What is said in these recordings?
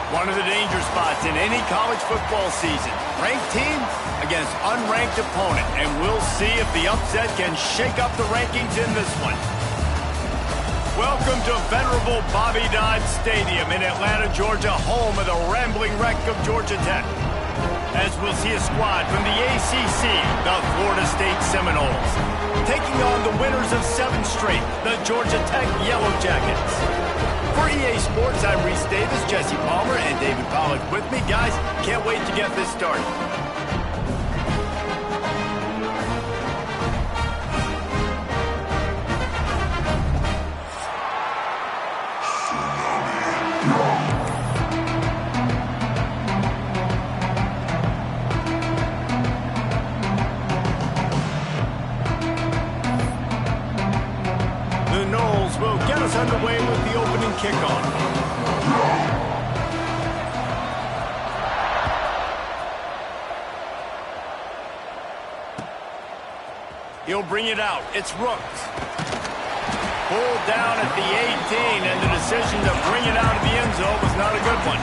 One of the danger spots in any college football season. Ranked team against unranked opponent. And we'll see if the upset can shake up the rankings in this one. Welcome to venerable Bobby Dodd Stadium in Atlanta, Georgia, home of the rambling wreck of Georgia Tech. As we'll see a squad from the ACC, the Florida State Seminoles, taking on the winners of 7 straight, the Georgia Tech Yellow Jackets. For EA Sports, I'm Reese Davis, Jesse Palmer, and David Pollack with me. Guys, can't wait to get this started. Will get us underway with the opening kickoff. He'll bring it out. It's Rooks. Pulled down at the 18, and the decision to bring it out of the end zone was not a good one.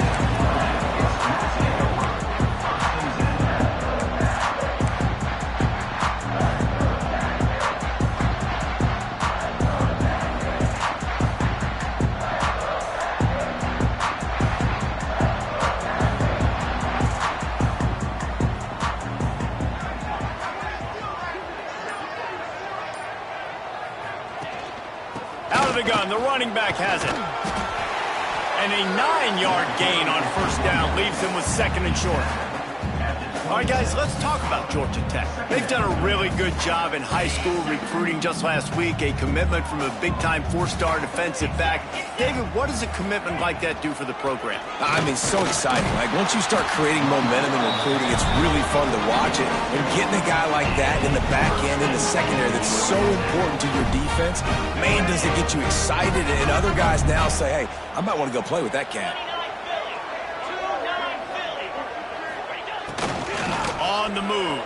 The gun, the running back has it. And a 9-yard gain on first down leaves him with 2nd and short. All right, guys, let's talk about Georgia Tech. They've done a really good job in high school recruiting just last week, a commitment from a big-time 4-star defensive back. David, what does a commitment like that do for the program? I mean, so exciting. Like, once you start creating momentum in recruiting, it's really fun to watch it. And getting a guy like that in the back end, in the secondary, that's so important to your defense, man, does it get you excited. And other guys now say, hey, I might want to go play with that cat. On the move.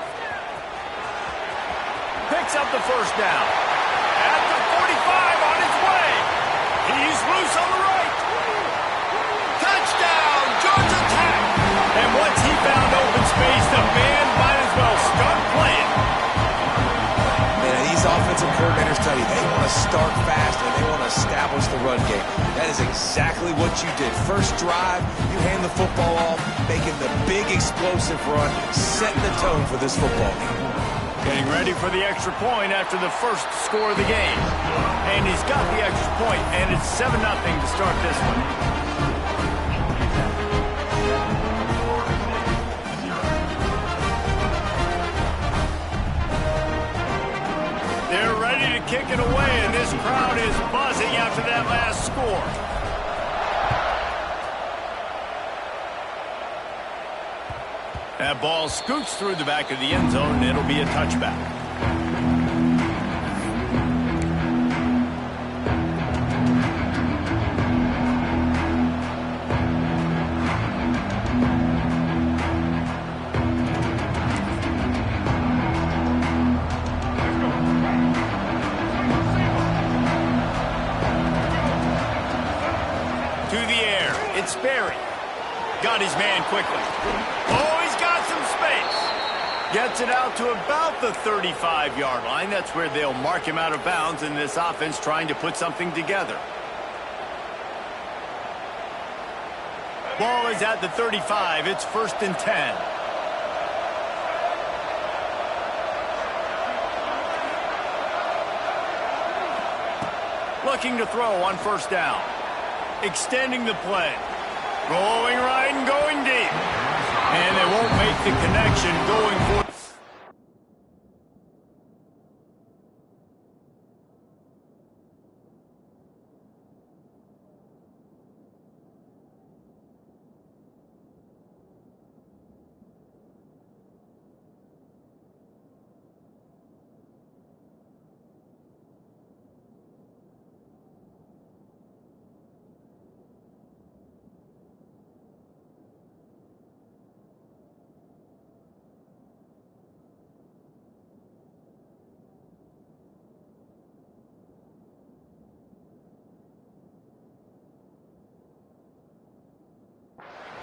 Picks up the first down. At the 45, on his way. He's loose on the right. Touchdown, Georgia Tech. And once he found open space, the band might as well start playing. Man, these offensive coordinators tell you they want to start fast and they want to establish the run game. That is exactly what you did. First drive, you hand the football off, making the big explosive run, setting the tone for this football game. Getting ready for the extra point after the first score of the game. And he's got the extra point, and it's 7-0 to start this one. They're ready to kick it away, and this crowd is buzzing after that last score. That ball scoots through the back of the end zone, and it'll be a touchback. To the air, it's Sperry. Got his man quickly. Oh, he's got some space. Gets it out to about the 35-yard line. That's where they'll mark him out of bounds in this offense trying to put something together. Ball is at the 35. It's 1st and 10. Looking to throw on first down. Extending the play. Rolling right and going deep. And they won't make the connection going forward.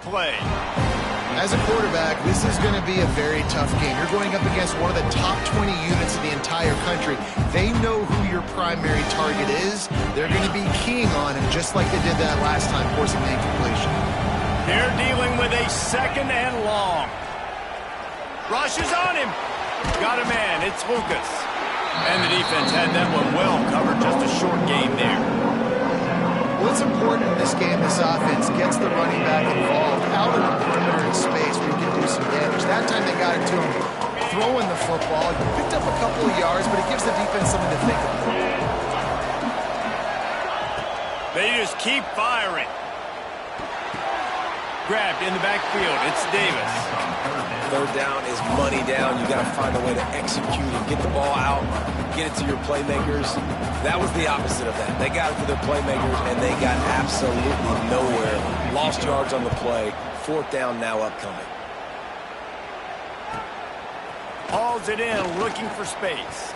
play. As a quarterback, this is going to be a very tough game. You're going up against one of the top 20 units in the entire country. They know who your primary target is. They're going to be keying on him, just like they did that last time, forcing the incompletion. They're dealing with a 2nd and long. Rush is on him. Got a man. It's Lucas. And the defense had that one well covered. Just a short game there. What's important in this game, this offense gets the running back involved out in the perimeter in space where you can do some damage. That time they got it to him throwing the football. He picked up a couple of yards, but it gives the defense something to think about. They just keep firing. Grabbed in the backfield. It's Davis. 3rd down is money down. You got to find a way to execute and get the ball out, get it to your playmakers. That was the opposite of that. They got it to their playmakers, and they got absolutely nowhere. Lost yards on the play. 4th down now upcoming. Hauls it in, looking for space.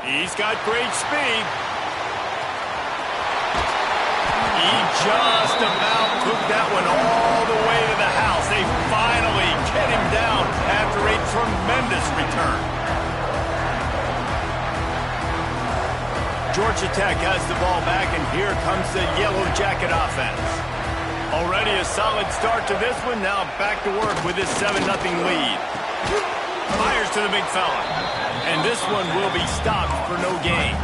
He's got great speed. He just about took that one all the way to the house. They finally get him down after a tremendous return. Georgia Tech has the ball back, and here comes the Yellow Jacket offense. Already a solid start to this one. Now back to work with this 7-0 lead. Fires to the big fella. And this one will be stopped for no gain.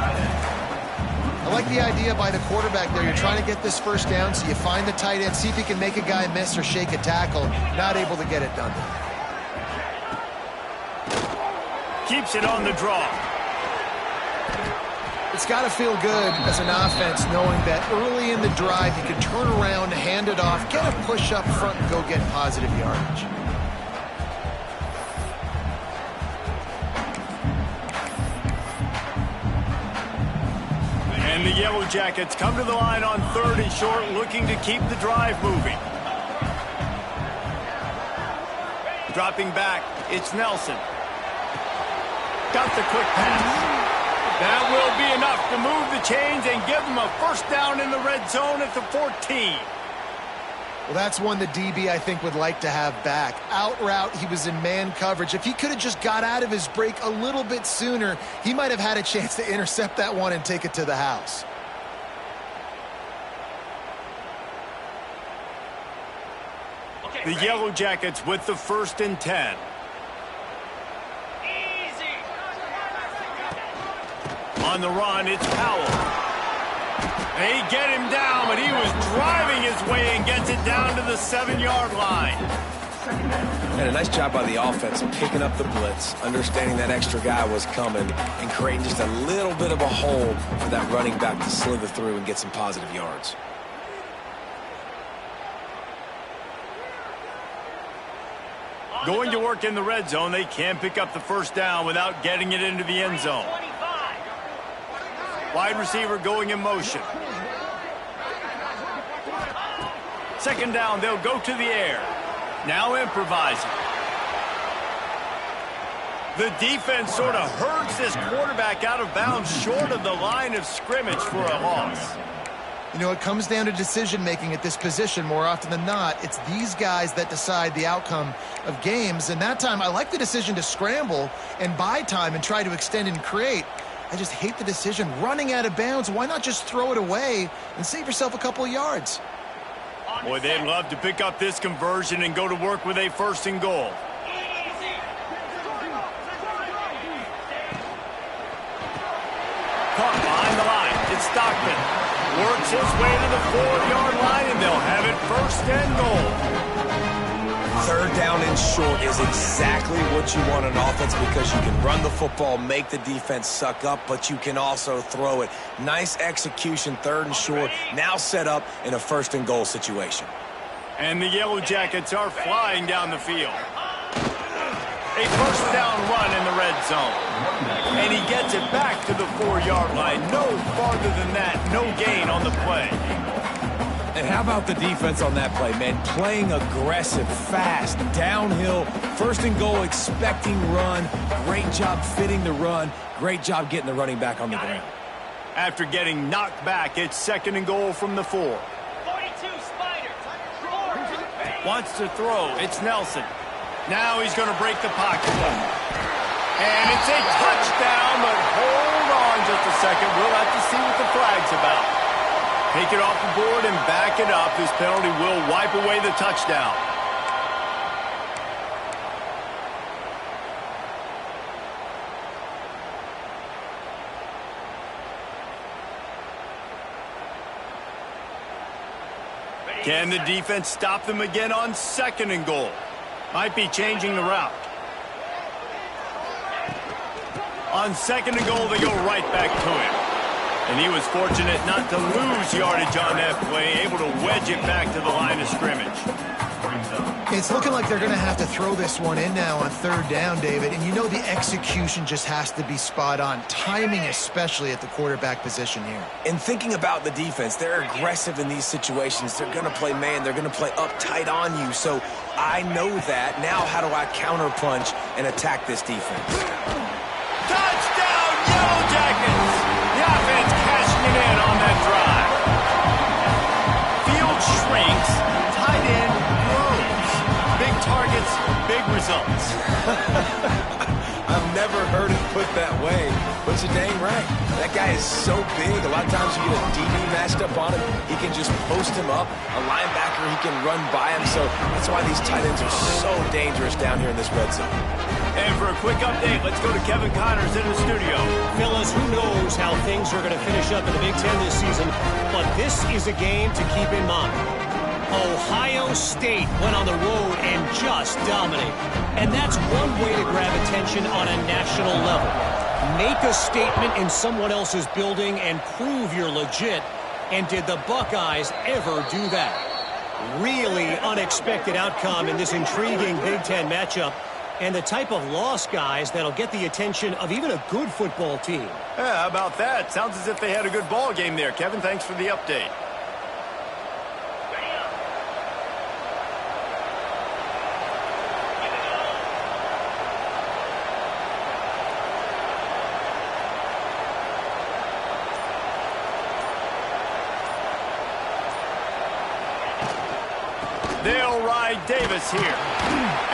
I like the idea by the quarterback there. You're trying to get this 1st down, so you find the tight end, see if he can make a guy miss or shake a tackle. Not able to get it done. Keeps it on the draw. It's got to feel good as an offense knowing that early in the drive you can turn around, hand it off, get a push up front, and go get positive yardage. And the Yellow Jackets come to the line on 3rd and short, looking to keep the drive moving. Dropping back, it's Nelson. Got the quick pass. That will be enough to move the chains and give them a 1st down in the red zone at the 14. Well, that's one the DB, I think, would like to have back. Out route, he was in man coverage. If he could have just got out of his break a little bit sooner, he might have had a chance to intercept that one and take it to the house. The Yellow Jackets with the 1st and 10. On the run, it's Powell. They get him down, but he was driving his way and gets it down to the 7-yard line. And a nice job by the offense picking up the blitz, understanding that extra guy was coming, and creating just a little bit of a hole for that running back to slither through and get some positive yards. Going to work in the red zone, they can't pick up the 1st down without getting it into the end zone. Wide receiver going in motion. 2nd down, they'll go to the air. Now improvising. The defense sort of herds this quarterback out of bounds short of the line of scrimmage for a loss. You know, it comes down to decision-making at this position more often than not. It's these guys that decide the outcome of games. And that time, I like the decision to scramble and buy time and try to extend and create. I just hate the decision. Running out of bounds, why not just throw it away and save yourself a couple of yards? Boy, they'd love to pick up this conversion and go to work with a 1st and goal. Caught behind the line. It's Stockton. Works his way to the 4-yard line, and they'll have it 1st and goal. 3rd down and short is exactly what you want on offense because you can run the football, make the defense suck up, but you can also throw it. Nice execution, 3rd and short, now set up in a 1st and goal situation. And the Yellow Jackets are flying down the field. A 1st down run in the red zone. And he gets it back to the 4-yard line. No farther than that, no gain on the play. And how about the defense on that play, man? Playing aggressive, fast, downhill, 1st and goal, expecting run. Great job fitting the run. Great job getting the running back on the ground. After getting knocked back, it's 2nd and goal from the 4. 42 Spiders. Wants to throw. It's Nelson. Now he's going to break the pocket. And it's a touchdown, but hold on just a second. We'll have to see what the flag's about. Take it off the board and back it up. This penalty will wipe away the touchdown. Can the defense stop them again on 2nd and goal? Might be changing the route. On 2nd and goal, they go right back to him. And he was fortunate not to lose yardage on that play, able to wedge it back to the line of scrimmage. It's looking like they're going to have to throw this one in now on 3rd down, David. And you know the execution just has to be spot on. Timing especially at the quarterback position here. And thinking about the defense, they're aggressive in these situations. They're going to play man. They're going to play up tight on you. So I know that. Now how do I counterpunch and attack this defense? Touchdown, Yellow Jackets! The offense cashing it in on that drive. Field shrinks, tight end grows. Big targets, big results. I've never heard it put that way, but you're dang right. That guy is so big. A lot of times you get a DB matched up on him. He can just post him up. A linebacker, he can run by him. So that's why these tight ends are so dangerous down here in this red zone. And for a quick update, let's go to Kevin Connors in the studio. Fellas, who knows how things are going to finish up in the Big Ten this season, but this is a game to keep in mind. Ohio State went on the road and just dominated. And that's one way to grab attention on a national level. Make a statement in someone else's building and prove you're legit. And did the Buckeyes ever do that? Really unexpected outcome in this intriguing Big Ten matchup. And the type of loss, guys, that'll get the attention of even a good football team. Yeah, how about that? Sounds as if they had a good ball game there. Kevin, thanks for the update. They'll ride Davis here.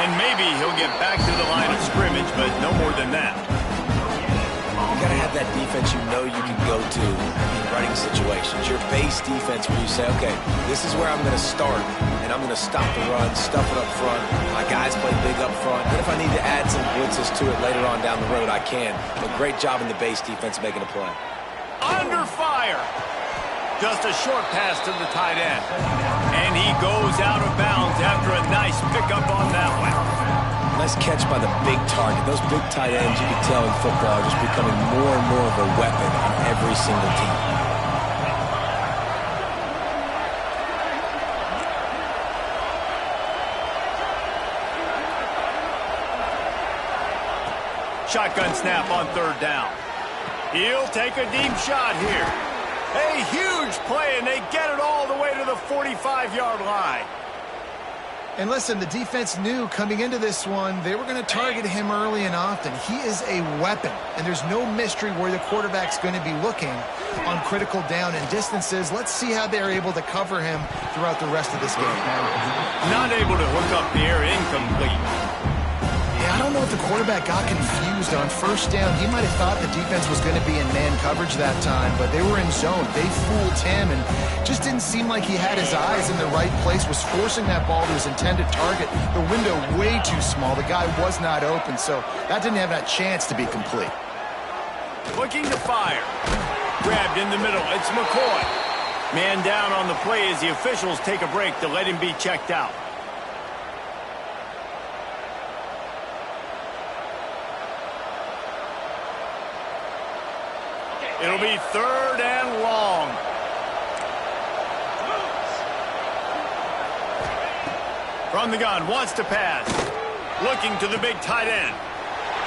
And maybe he'll get back to the line of scrimmage, but no more than that. You got to have that defense you know you can go to in running situations. Your base defense where you say, okay, this is where I'm going to start, and I'm going to stop the run, stuff it up front. My guys play big up front. And if I need to add some blitzes to it later on down the road, I can. But great job in the base defense making a play. Under fire. Just a short pass to the tight end. And he goes out of bounds after a nice pickup on that one. Nice catch by the big target. Those big tight ends, you can tell in football, are just becoming more and more of a weapon on every single team. Shotgun snap on 3rd down. He'll take a deep shot here. A huge play, and they get it all the way to the 45-yard line. And listen, the defense knew coming into this one, they were going to target him early and often. He is a weapon, and there's no mystery where the quarterback's going to be looking on critical down and distances. Let's see how they're able to cover him throughout the rest of this game. Not able to hook up here, incomplete. Yeah, I don't know if the quarterback got confused on 1st down. He might have thought the defense was going to be in man coverage that time, but they were in zone. They fooled him and just didn't seem like he had his eyes in the right place, was forcing that ball to his intended target. The window way too small. The guy was not open, so that didn't have that chance to be complete. Looking to fire. Grabbed in the middle. It's McCoy. Man down on the play as the officials take a break to let him be checked out. It'll be 3rd and long. From the gun, wants to pass. Looking to the big tight end.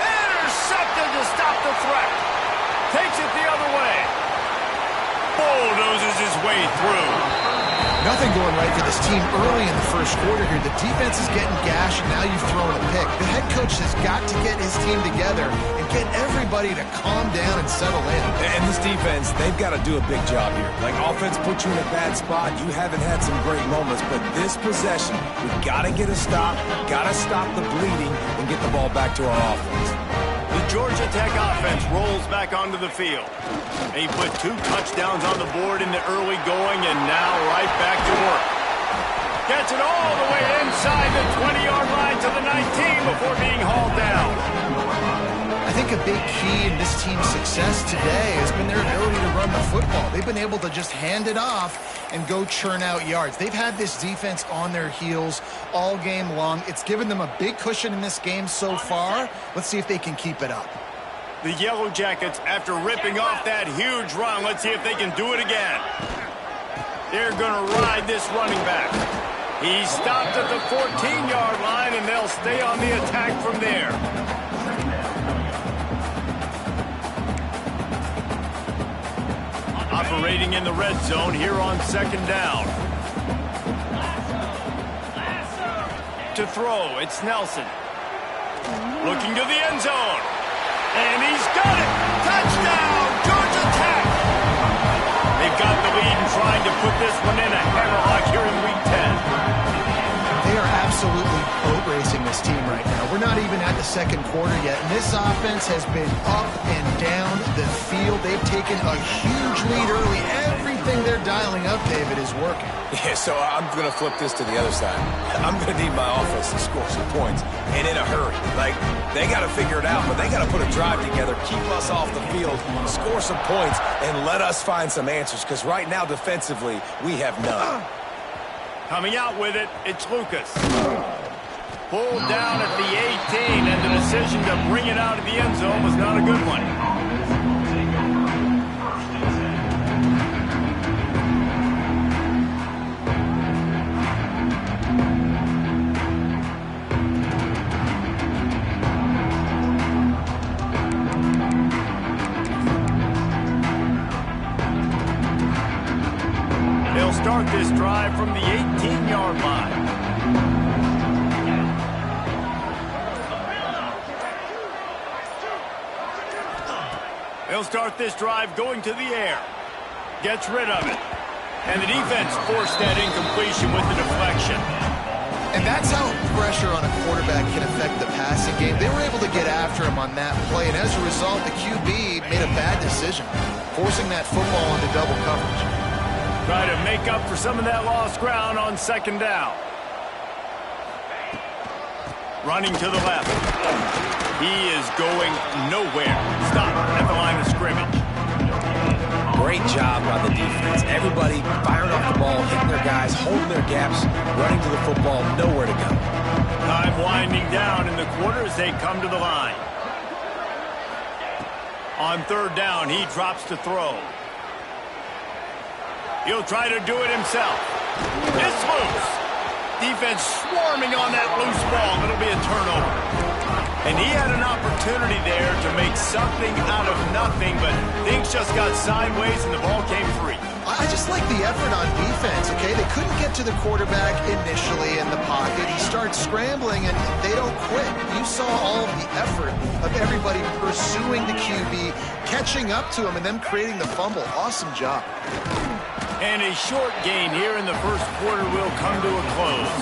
Intercepted to stop the threat. Takes it the other way. Bulldozes his way through. Nothing going right for this team early in the first quarter here. The defense is getting gashed, and now you've thrown a pick. The head coach has got to get his team together and get everybody to calm down and settle in. And this defense, they've got to do a big job here. Like, offense put you in a bad spot. You haven't had some great moments, but this possession, we've got to get a stop, got to stop the bleeding, and get the ball back to our offense. The Georgia Tech offense rolls back onto the field. They put 2 touchdowns on the board in the early going, and now right back to work. Gets it all the way inside the 20-yard line to the 19 before being hauled down. I think a big key in this team's success today has been their ability to run the football. They've been able to just hand it off and go churn out yards. They've had this defense on their heels all game long. It's given them a big cushion in this game so far. Let's see if they can keep it up. The Yellow Jackets, after ripping off that huge run, let's see if they can do it again. They're going to ride this running back. He stopped at the 14-yard line, and they'll stay on the attack from there. Operating in the red zone here on 2nd down. To throw, it's Nelson. Looking to the end zone. And he's got it! Touchdown, Georgia Tech! They've got the lead and trying to put this one in a hammerlock here in Week 10. They are absolutely boat racing this team right now. We're not even at the 2nd quarter yet, and this offense has been up and down the field. They've taken a huge lead early. Everything they're dialing up, David, is working. Yeah, so I'm going to flip this to the other side. I'm going to need my offense to score some points, and in a hurry. Like, they got to figure it out, but they got to put a drive together, keep us off the field, score some points, and let us find some answers, because right now, defensively, we have none. Coming out with it, it's Lucas. Pulled down at the 18, and the decision to bring it out of the end zone was not a good one. They'll start this drive from the 18-yard line. They'll start this drive going to the air. Gets rid of it. And the defense forced that incompletion with the deflection. And that's how pressure on a quarterback can affect the passing game. They were able to get after him on that play, and as a result, the QB made a bad decision, forcing that football into double coverage. Try to make up for some of that lost ground on 2nd down. Running to the left. He is going nowhere. Stop at the line of scrimmage. Great job by the defense. Everybody firing off the ball, hitting their guys, holding their gaps, running to the football, nowhere to go. Time winding down in the quarter as they come to the line. On 3rd down, he drops to throw. He'll try to do it himself. It's loose. Defense swarming on that loose ball. It'll be a turnover. And he had an opportunity there to make something out of nothing, but things just got sideways and the ball came free. I just like the effort on defense, okay? They couldn't get to the quarterback initially in the pocket. He starts scrambling, and they don't quit. You saw all of the effort of everybody pursuing the QB, catching up to him, and them creating the fumble. Awesome job. And a short gain here in the first quarter will come to a close.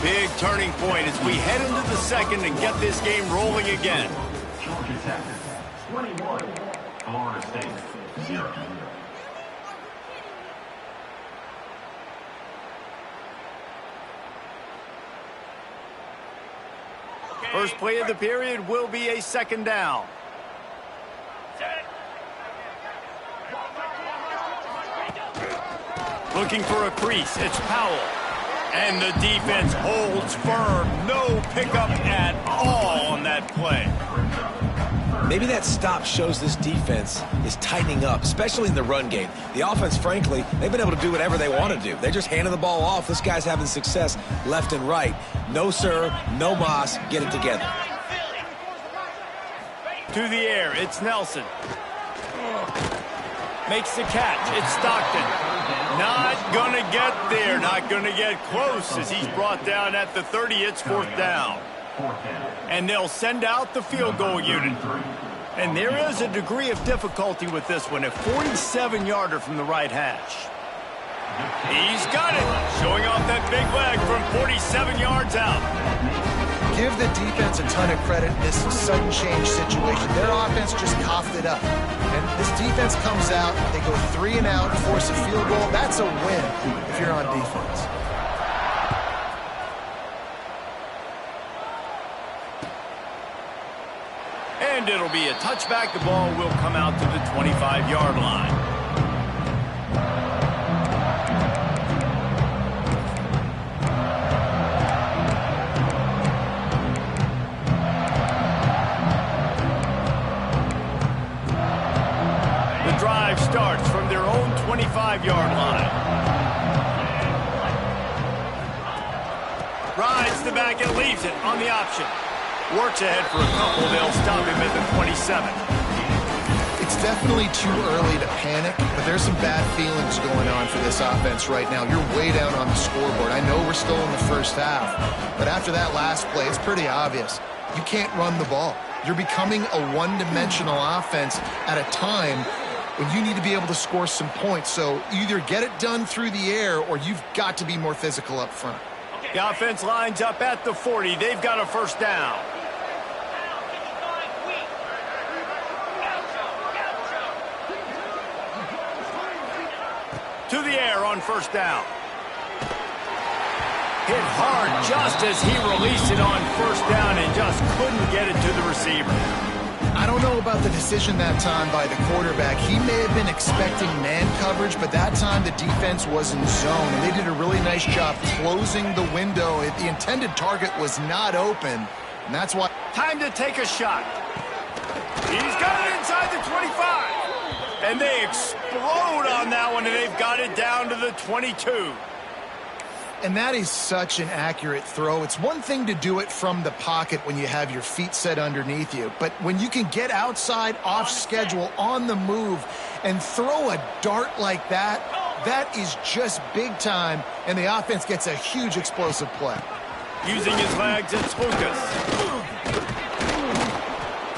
Big turning point as we head into the 2nd and get this game rolling again. Georgia Tech 21, Florida State 0. First play of the period will be a 2nd down. Looking for a crease, it's Powell. And the defense holds firm. No pickup at all on that play. Maybe that stop shows this defense is tightening up, especially in the run game. The offense, frankly, they've been able to do whatever they want to do. They're just handing the ball off. This guy's having success left and right. No, sir, no mas. Get it together. To the air, it's Nelson. Makes the catch. It's Stockton. Not going to get there. Not going to get close as he's brought down at the 30. It's 4th down. And they'll send out the field goal unit. And there is a degree of difficulty with this one. A 47-yarder from the right hash. He's got it. Showing off that big leg from 47 yards out. Give the defense a ton of credit in this sudden change situation. Their offense just coughed it up. And this defense comes out, they go 3 and out, force a field goal. That's a win if you're on defense. And it'll be a touchback. The ball will come out to the 25-yard line. Drive starts from their own 25-yard line. Rides the back and leaves it on the option. Works ahead for a couple. They'll stop him at the 27. It's definitely too early to panic, but there's some bad feelings going on for this offense right now. You're way down on the scoreboard. I know we're still in the first half, but after that last play, it's pretty obvious. You can't run the ball. You're becoming a one-dimensional offense at a time when you need to be able to score some points. So either get it done through the air or you've got to be more physical up front. The offense lines up at the 40. They've got a 1st down. To the air on 1st down. Hit hard just as he released it on 1st down and just couldn't get it to the receiver. I don't know about the decision that time by the quarterback. He may have been expecting man coverage, but that time the defense was in zone, and they did a really nice job closing the window. The intended target was not open, and that's why. Time to take a shot. He's got it inside the 25. And they explode on that one, and they've got it down to the 22. And that is such an accurate throw. It's one thing to do it from the pocket when you have your feet set underneath you, but when you can get outside, off schedule, on the move, and throw a dart like that, that is just big time, and the offense gets a huge explosive play. Using his legs, it's Lucas.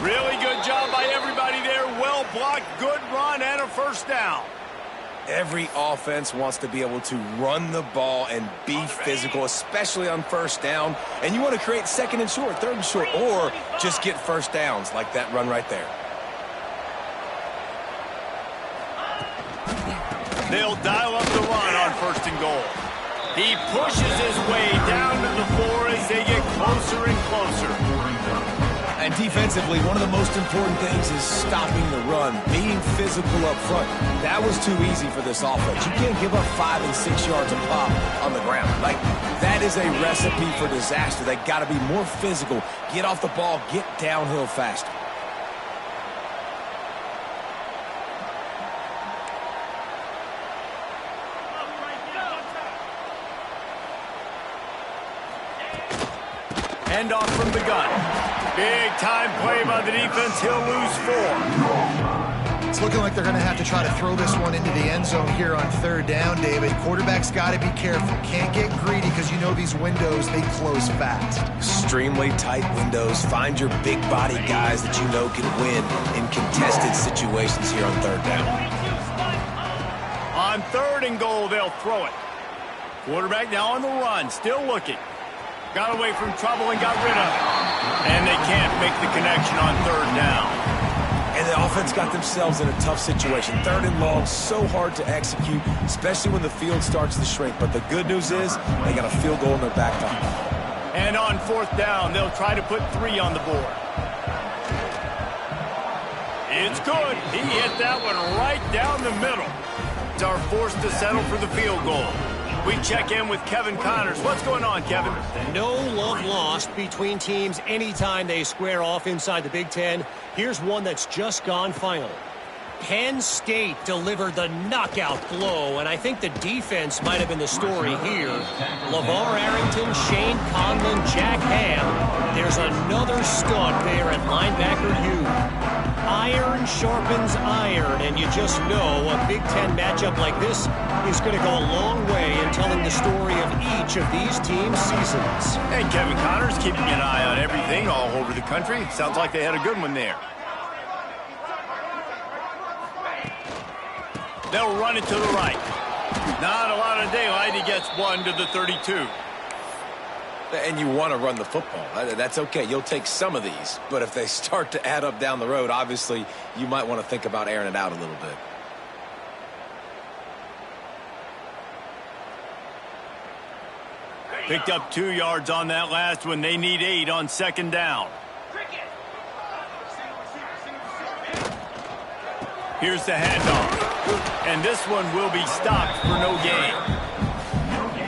Really good job by everybody there. Well blocked, good run, and a 1st down. Every offense wants to be able to run the ball and be physical, especially on 1st down. And you want to create 2nd and short, 3rd and short, or just get 1st downs like that run right there. They'll dial up the run on 1st and goal. He pushes his way down to the floor as they get closer and closer. And defensively, one of the most important things is stopping the run, being physical up front. That was too easy for this offense. You can't give up 5 and 6 yards a pop on the ground. Like, that is a recipe for disaster. They got to be more physical, get off the ball, get downhill faster. Hand off from the gun. Big time play by the defense. He'll lose 4. It's looking like they're going to have to try to throw this one into the end zone here on 3rd down, David. Quarterback's got to be careful. Can't get greedy because you know these windows, they close fast. Extremely tight windows. Find your big body guys that you know can win in contested situations here on 3rd down. On 3rd and goal, they'll throw it. Quarterback now on the run, still looking. Got away from trouble and got rid of it. And they can't make the connection on 3rd down. And the offense got themselves in a tough situation. 3rd and long, so hard to execute, especially when the field starts to shrink. But the good news is they got a field goal in their back pocket. And on 4th down, they'll try to put 3 on the board. It's good. He hit that one right down the middle. Are forced to settle for the field goal. We check in with Kevin Connors. What's going on, Kevin? No love lost between teams anytime they square off inside the Big Ten. Here's one that's just gone final. Penn State delivered the knockout blow, and I think the defense might have been the story here. LeVar Arrington, Shane Conlon, Jack Ham. There's another stud there at linebacker U. Iron sharpens iron, and you just know a Big Ten matchup like this is going to go a long way in telling the story of each of these teams' seasons. And Kevin Connors keeping an eye on everything all over the country. Sounds like they had a good one there. They'll run it to the right. Not a lot of daylight. He gets 1 to the 32. And you want to run the football. That's okay. You'll take some of these. But if they start to add up down the road, obviously, you might want to think about airing it out a little bit. Picked up 2 yards on that last one. They need 8 on second down. Here's the handoff. And this one will be stopped for no gain.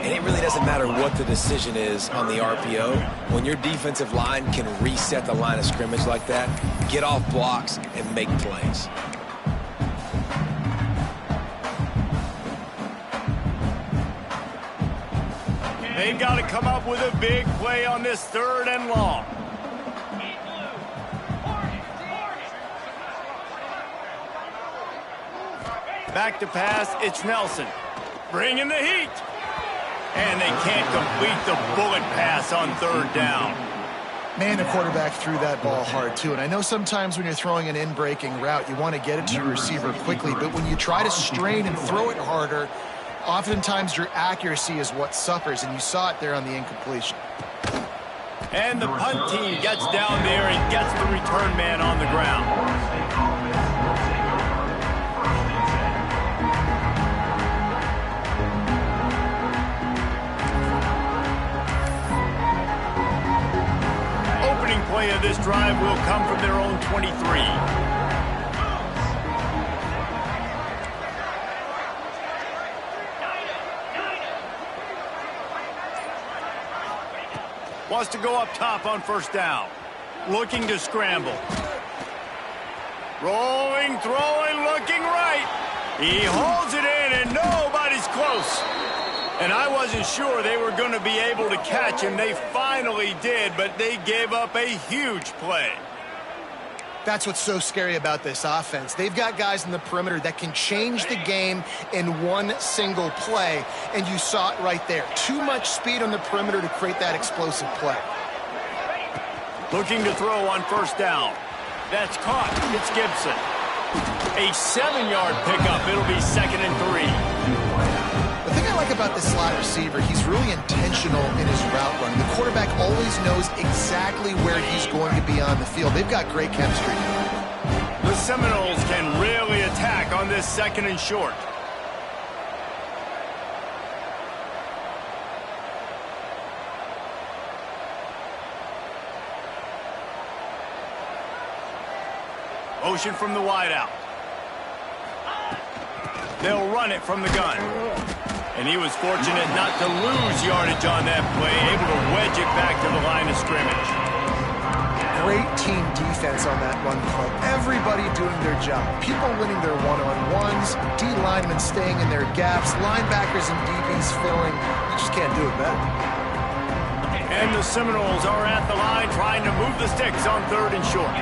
And it really doesn't matter what the decision is on the RPO. When your defensive line can reset the line of scrimmage like that, get off blocks and make plays. They've got to come up with a big play on this 3rd and long. Back to pass, it's Nelson. Bringing the heat. And they can't complete the bullet pass on 3rd down. Man, the quarterback threw that ball hard, too. And I know sometimes when you're throwing an in-breaking route, you want to get it to your receiver quickly. But when you try to strain and throw it harder, oftentimes your accuracy is what suffers. And you saw it there on the incompletion. And the punt team gets down there and gets the return man on the ground. Play of this drive will come from their own 23. Wants to go up top on 1st down. Looking to scramble. Rolling, throwing, looking right. He holds it in and nobody's close. And I wasn't sure they were going to be able to catch him. They finally did, but they gave up a huge play. That's what's so scary about this offense. They've got guys in the perimeter that can change the game in one single play, and you saw it right there. Too much speed on the perimeter to create that explosive play. Looking to throw on 1st down. That's caught. It's Gibson. A 7-yard pickup. It'll be 2nd and 3. The thing I like about this slot receiver, he's really intentional in his route run. The quarterback always knows exactly where he's going to be on the field. They've got great chemistry. The Seminoles can really attack on this 2nd and short. Motion from the wideout. They'll run it from the gun. And he was fortunate not to lose yardage on that play, able to wedge it back to the line of scrimmage. Great team defense on that run play. Everybody doing their job. People winning their one-on-ones, D linemen staying in their gaps, linebackers and DBs filling. You just can't do it better. And the Seminoles are at the line trying to move the sticks on 3rd and short.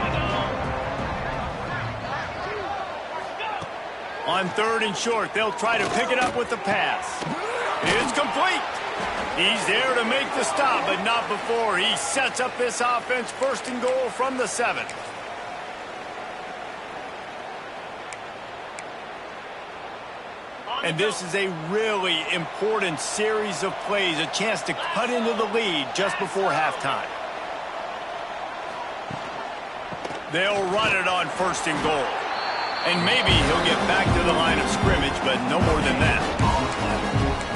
On 3rd and short, they'll try to pick it up with the pass. It's complete. He's there to make the stop, but not before he sets up this offense 1st and goal from the 7. And this is a really important series of plays, a chance to cut into the lead just before halftime. They'll run it on 1st and goal. And maybe he'll get back to the line of scrimmage, but no more than that.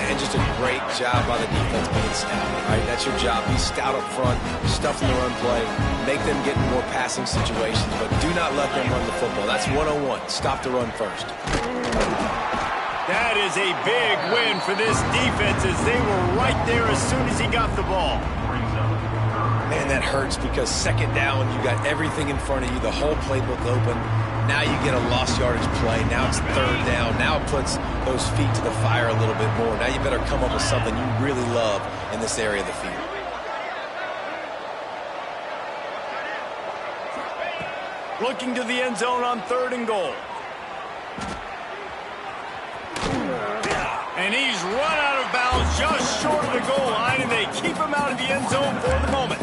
And just a great job by the defense being stout. Right? That's your job. Be stout up front, stuff in the run play, make them get in more passing situations, but do not let them run the football. That's 101. Stop the run first. That is a big win for this defense as they were right there as soon as he got the ball. Man, that hurts because 2nd down, you got everything in front of you, the whole playbook open. Now you get a lost yardage play. Now it's 3rd down. Now it puts those feet to the fire a little bit more. Now you better come up with something you really love in this area of the field. Looking to the end zone on 3rd and goal. And he's run out of bounds just short of the goal line, and they keep him out of the end zone for the moment.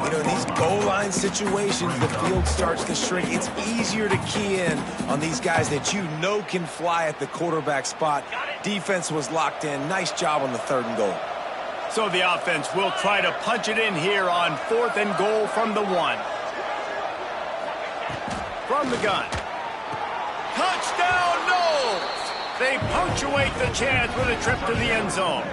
You know, in these goal line situations, the field starts to shrink. It's easier to key in on these guys that you know can fly at the quarterback spot. Defense was locked in. Nice job on the 3rd and goal. So the offense will try to punch it in here on 4th and goal from the 1. From the gun. Touchdown, Knowles! They punctuate the chance with a trip to the end zone.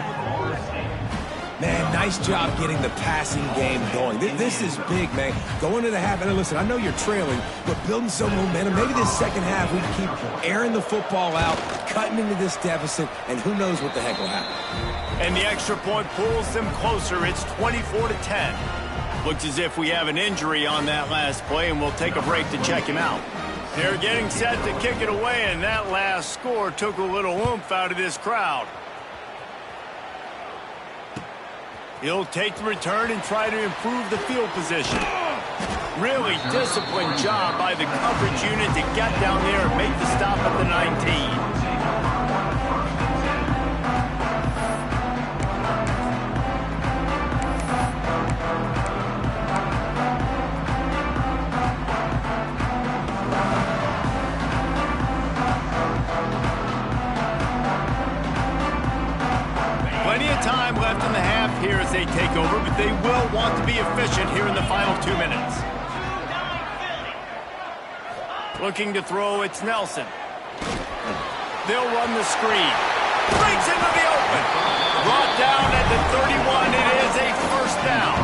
Man, nice job getting the passing game going. This is big, man. Going to the half, and listen, I know you're trailing, but building some momentum. Maybe this second half we keep airing the football out, cutting into this deficit, and who knows what the heck will happen. And the extra point pulls them closer. It's 24-10. Looks as if we have an injury on that last play, and we'll take a break to check him out. They're getting set to kick it away, and that last score took a little oomph out of this crowd. He'll take the return and try to improve the field position. Really disciplined job by the coverage unit to get down there and make the stop at the 19. Plenty of time left in the half here as they take over, but they will want to be efficient here in the final 2 minutes. Looking to throw, it's Nelson. They'll run the screen. Breaks into the open. Brought down at the 31. It is a first down.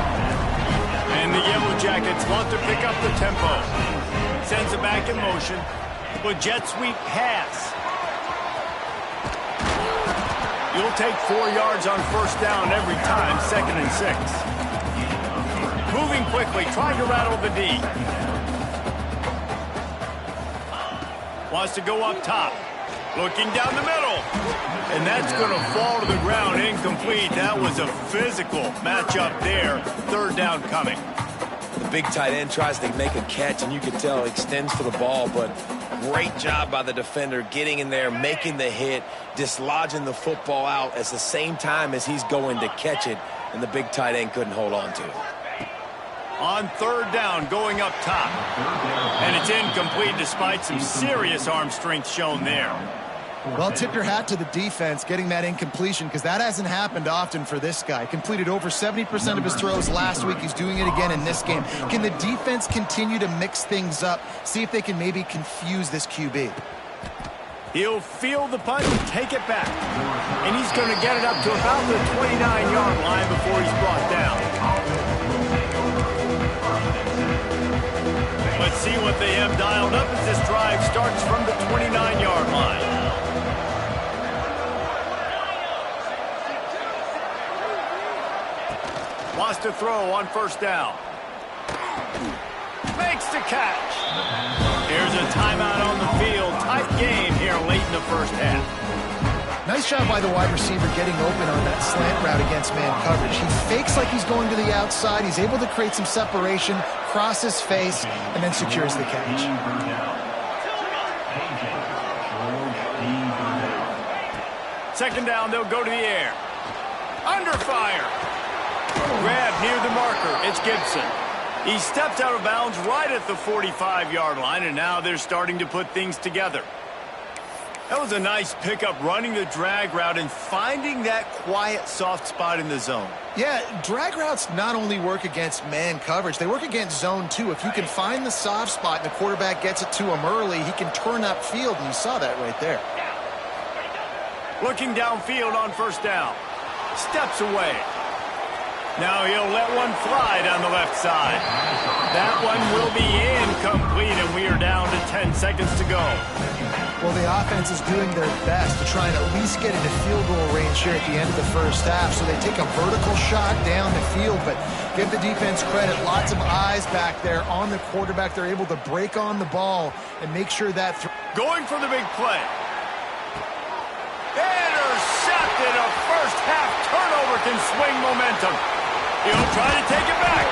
And the Yellow Jackets want to pick up the tempo. Sends it back in motion. With jet sweep pass. You'll take 4 yards on first down every time, 2nd and 6. Moving quickly, trying to rattle the D. Wants to go up top. Looking down the middle. And that's going to fall to the ground, incomplete. That was a physical matchup there. 3rd down coming. The big tight end tries to make a catch, and you can tell extends for the ball, but great job by the defender getting in there, making the hit, dislodging the football out at the same time as he's going to catch it, and the big tight end couldn't hold on to it. On 3rd down, going up top. And it's incomplete despite some serious arm strength shown there. Well, tip your hat to the defense getting that incompletion, because that hasn't happened often for this guy. Completed over 70% of his throws last week. He's doing it again in this game. Can the defense continue to mix things up, see if they can maybe confuse this QB? He'll field the punt and take it back. And he's going to get it up to about the 29-yard line before he's brought down. Let's see what they have dialed up as this drive starts from the 29-yard line. Wants to throw on first down. Makes the catch. Here's a timeout on the field. Tight game here late in the first half. Nice job by the wide receiver getting open on that slant route against man coverage. He fakes like he's going to the outside. He's able to create some separation, cross his face, and then secures the catch. Second down, they'll go to the air. Under fire. Grab near the marker. It's Gibson. He steps out of bounds right at the 45-yard line, and now they're starting to put things together. That was a nice pickup, running the drag route and finding that quiet, soft spot in the zone. Yeah, drag routes not only work against man coverage, they work against zone too. If you can find the soft spot and the quarterback gets it to him early, he can turn upfield, and you saw that right there. Looking downfield on first down. Steps away. Now he'll let one fly down the left side. That one will be incomplete, and we are down to 10 seconds to go. Well, the offense is doing their best to try and at least get into field goal range here at the end of the first half. So they take a vertical shot down the field, but give the defense credit. Lots of eyes back there on the quarterback. They're able to break on the ball and make sure that... Going for the big play. Intercepted. A first half turnover can swing momentum. He'll try to take it back.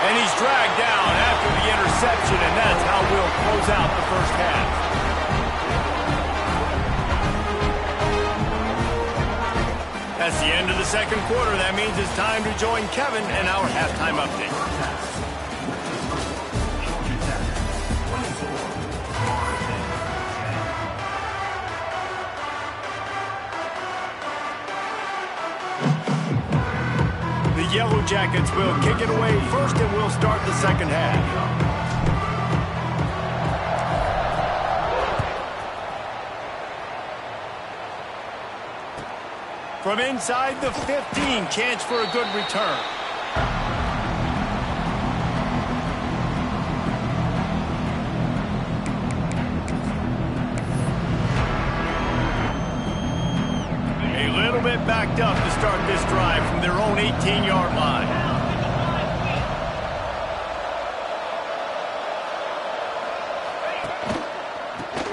And he's dragged down after the interception, and that's how we'll close out the first half. That's the end of the second quarter. That means it's time to join Kevin and our halftime update. The Yellow Jackets will kick it away first, and we'll start the second half. From inside the 15, chance for a good return. A little bit backed up to start this drive from their own 18-yard line.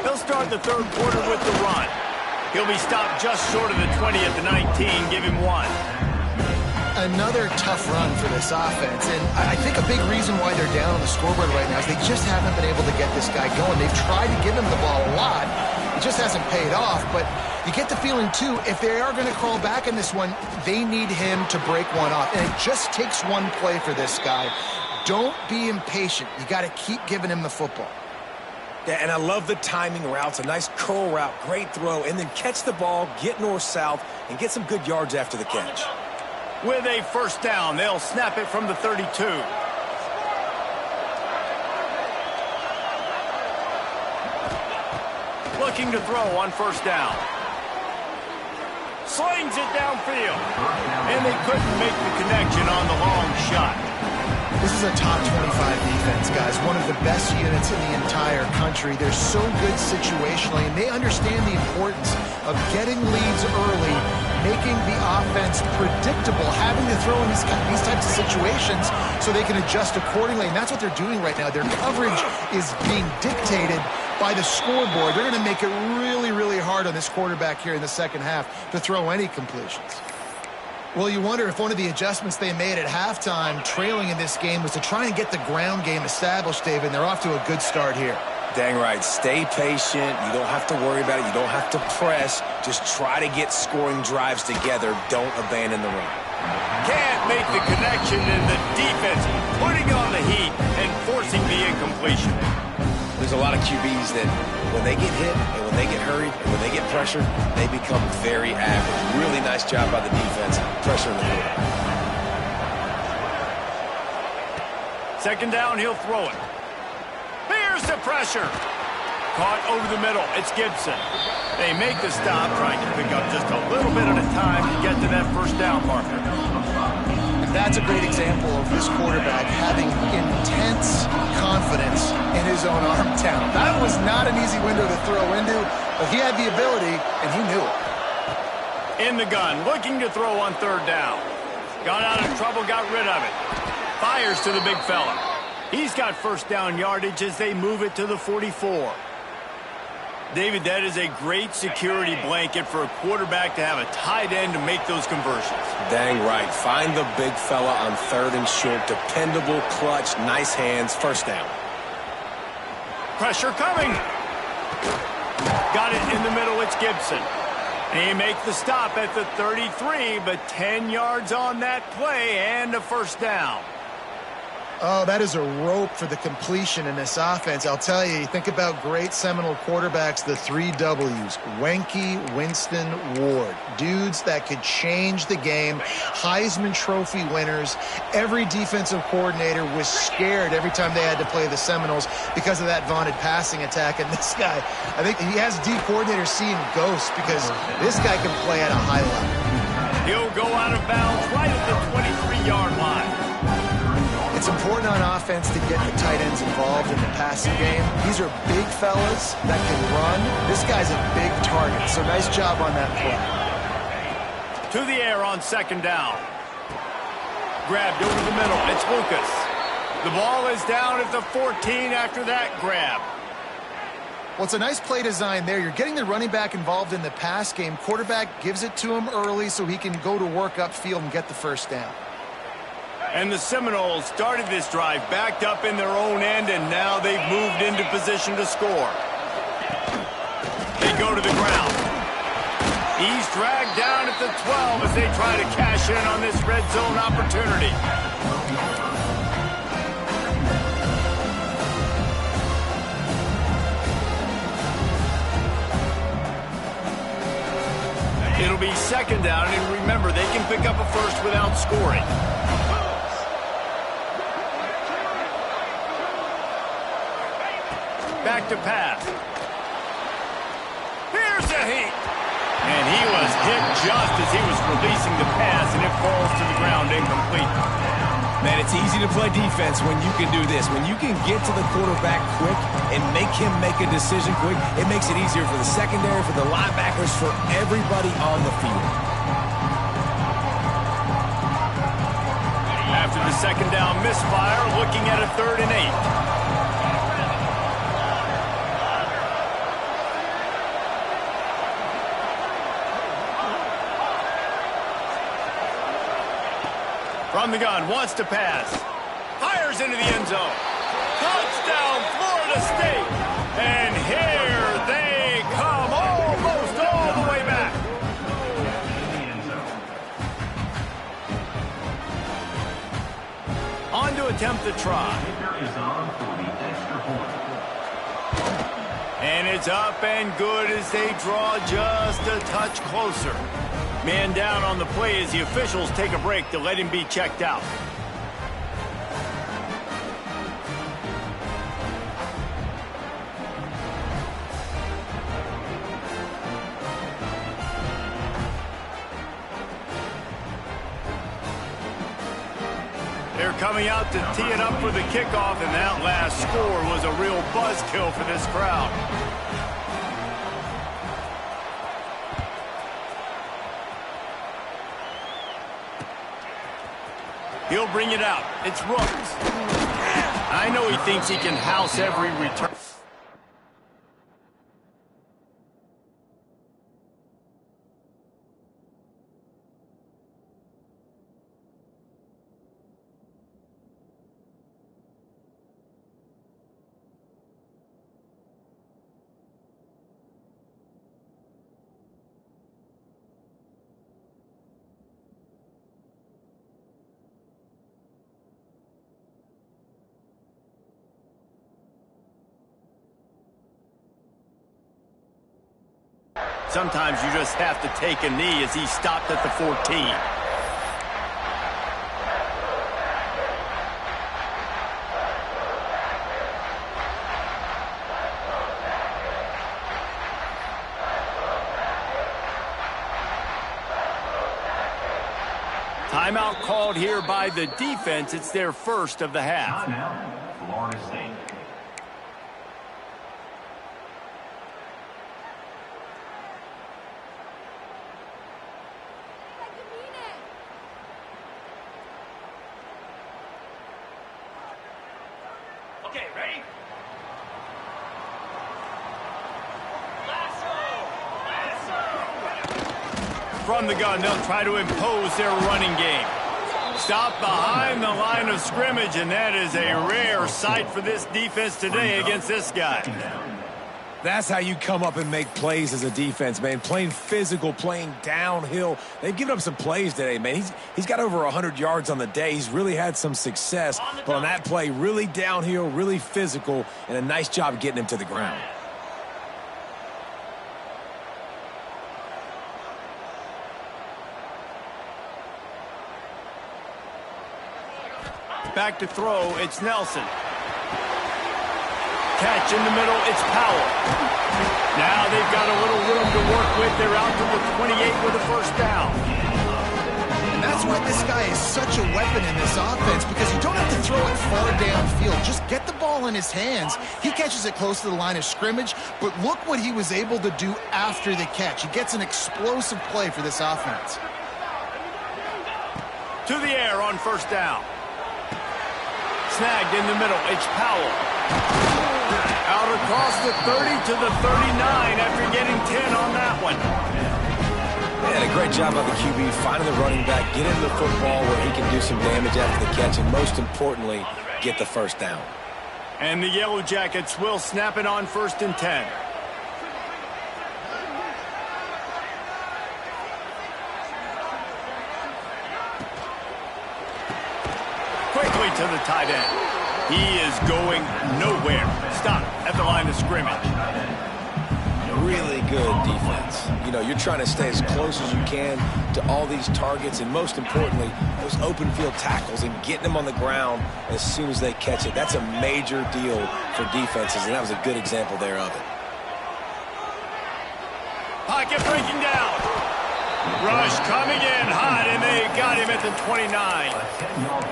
They'll start the third quarter with the run. He'll be stopped just short of the 20 at the 19. Give him one. Another tough run for this offense, and I think a big reason why they're down on the scoreboard right now is they just haven't been able to get this guy going. They've tried to give him the ball a lot. It just hasn't paid off, but you get the feeling, too, if they are going to crawl back in this one, they need him to break one off, and it just takes one play for this guy. Don't be impatient. You got to keep giving him the football. Yeah, and I love the timing routes, a nice curl route, great throw, and then catch the ball, get north-south, and get some good yards after the catch. With a first down, they'll snap it from the 32. Looking to throw on first down. Slings it downfield. And they couldn't make the connection on the long shot. This is a top 25 defense, guys. One of the best units in the entire country. They're so good situationally, and they understand the importance of getting leads early, making the offense predictable, having to throw in these types of situations so they can adjust accordingly. And that's what they're doing right now. Their coverage is being dictated by the scoreboard. They're going to make it really, really hard on this quarterback here in the second half to throw any completions. Well, you wonder if one of the adjustments they made at halftime, trailing in this game, was to try and get the ground game established, David, and they're off to a good start here. Dang right. Stay patient. You don't have to worry about it. You don't have to press. Just try to get scoring drives together. Don't abandon the run. Can't make the connection, and the defense putting on the heat and forcing the incompletion. There's a lot of QBs that when they get hit and when they get hurried and when they get pressured, they become very average. Really nice job by the defense, pressuring the quarterback. Second down, he'll throw it. Here's the pressure. Caught over the middle. It's Gibson. They make the stop, trying to pick up just a little bit at a time to get to that first down marker. That's a great example of this quarterback having intense confidence in his own arm talent. That was not an easy window to throw into, but he had the ability, and he knew it. In the gun, looking to throw on third down. Got out of trouble, got rid of it. Fires to the big fella. He's got first down yardage as they move it to the 44. David, that is a great security blanket for a quarterback to have a tight end to make those conversions. Dang right. Find the big fella on third and short. Dependable, clutch, nice hands. First down. Pressure coming. Got it in the middle. It's Gibson. He makes the stop at the 33, but 10 yards on that play and a first down. Oh, that is a rope for the completion in this offense. I'll tell you, think about great Seminole quarterbacks, the 3 W's. Wenke, Winston, Ward. Dudes that could change the game. Heisman Trophy winners. Every defensive coordinator was scared every time they had to play the Seminoles because of that vaunted passing attack. And this guy, I think he has D coordinators seeing ghosts because this guy can play at a high level. He'll go out of bounds right at the 23-yard line. It's important on offense to get the tight ends involved in the passing game. These are big fellas that can run. This guy's a big target, so nice job on that play. To the air on second down. Grabbed over the middle. It's Lucas. The ball is down at the 14 after that grab. Well, it's a nice play design there. You're getting the running back involved in the pass game. Quarterback gives it to him early so he can go to work upfield and get the first down. And the Seminoles started this drive backed up in their own end, and now they've moved into position to score. They go to the ground. He's dragged down at the 12 as they try to cash in on this red zone opportunity. It'll be second down, and remember, they can pick up a first without scoring. Back to pass. Here's a heat. And he was hit just as he was releasing the pass, and it falls to the ground incomplete. Man, it's easy to play defense when you can do this. When you can get to the quarterback quick and make him make a decision quick, it makes it easier for the secondary, for the linebackers, for everybody on the field. After the second down misfire, looking at a 3rd and 8. From the gun, wants to pass. Fires into the end zone. Touchdown, Florida State. And here they come, almost all the way back. On to attempt the try. And it's up and good as they draw just a touch closer. Man down on the play as the officials take a break to let him be checked out. They're coming out to tee it up for the kickoff, and that last score was a real buzzkill for this crowd. He'll bring it out. It's Rooks. I know he thinks he can house every return. Sometimes you just have to take a knee as he stopped at the 14. Timeout called here by the defense. It's their first of the half. Timeout, Florida State. Okay, ready? From the gun, they'll try to impose their running game. Stop behind the line of scrimmage, and that is a rare sight for this defense today against this guy. That's how you come up and make plays as a defense, man. Playing physical, playing downhill. They've given up some plays today, man. He's got over 100 yards on the day. He's really had some success. But on that play, really downhill, really physical, and a nice job getting him to the ground. Back to throw, it's Nelson. Catch in the middle, it's Powell. Now they've got a little room to work with. They're out to the 28 with a first down. And that's why this guy is such a weapon in this offense, because you don't have to throw it far downfield. Just get the ball in his hands. He catches it close to the line of scrimmage, but look what he was able to do after the catch. He gets an explosive play for this offense. To the air on first down. Snagged in the middle, it's Powell. Out across the 30 to the 39 after getting 10 on that one. And a Great job by the QB, finding the running back, get into the football where he can do some damage after the catch, and most importantly, get the first down. And the Yellow Jackets will snap it on 1st and 10. Quickly to the tight end. He is going nowhere. Stop at the line of scrimmage. Really good defense. You know, you're trying to stay as close as you can to all these targets, and most importantly, those open field tackles and getting them on the ground as soon as they catch it. That's a major deal for defenses, and that was a good example there of it. Pocket breaking down. Rush coming in hot, and they got him at the 29.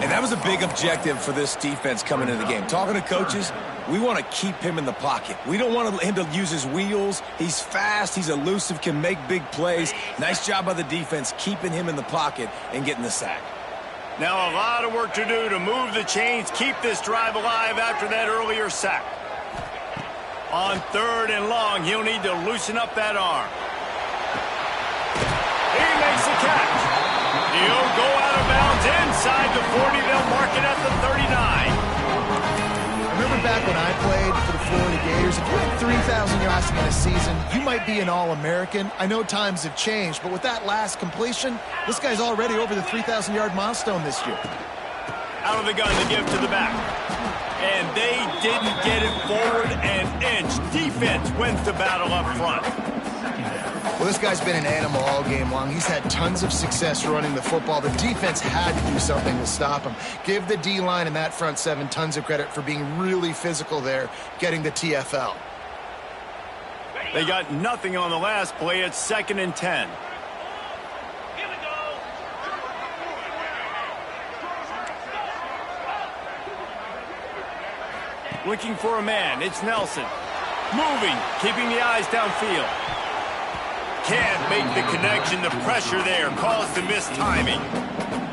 And that was a big objective for this defense coming into the game. Talking to coaches, we want to keep him in the pocket. We don't want him to use his wheels. He's fast, he's elusive, can make big plays. Nice job by the defense keeping him in the pocket and getting the sack. Now a lot of work to do to move the chains, keep this drive alive after that earlier sack. On 3rd and long, he'll need to loosen up that arm. He makes the catch. He'll go out of bounds inside the 40. They'll mark it at the 39. I remember back when I played for the Florida Gators, if you had 3,000 yards in a season, you might be an All-American. I know times have changed, but with that last completion, this guy's already over the 3,000-yard milestone this year. Out of the gun to give to the back. And they didn't get it forward an inch. Defense wins the battle up front. Well, this guy's been an animal all game long. He's had tons of success running the football. The defense had to do something to stop him. Give the D-line and that front seven tons of credit for being really physical there, getting the TFL. They got nothing on the last play. It's 2nd and 10. Looking for a man. It's Nelson. Moving, keeping the eyes downfield. Can't make the connection. The pressure there caused the missed timing.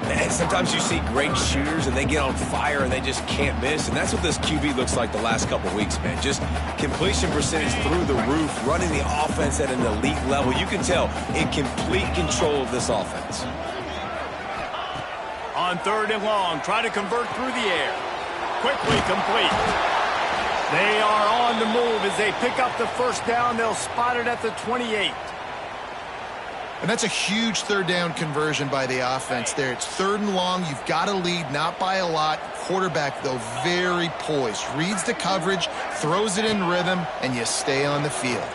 And sometimes you see great shooters and they get on fire and they just can't miss. And that's what this QB looks like the last couple of weeks, man. Just completion percentage through the roof, running the offense at an elite level. You can tell in complete control of this offense. On 3rd and long, try to convert through the air. Quickly complete. They are on the move as they pick up the first down. They'll spot it at the 28. And that's a huge 3rd down conversion by the offense there. It's 3rd and long. You've got to lead, not by a lot. Quarterback, though, very poised. Reads the coverage, throws it in rhythm, and you stay on the field.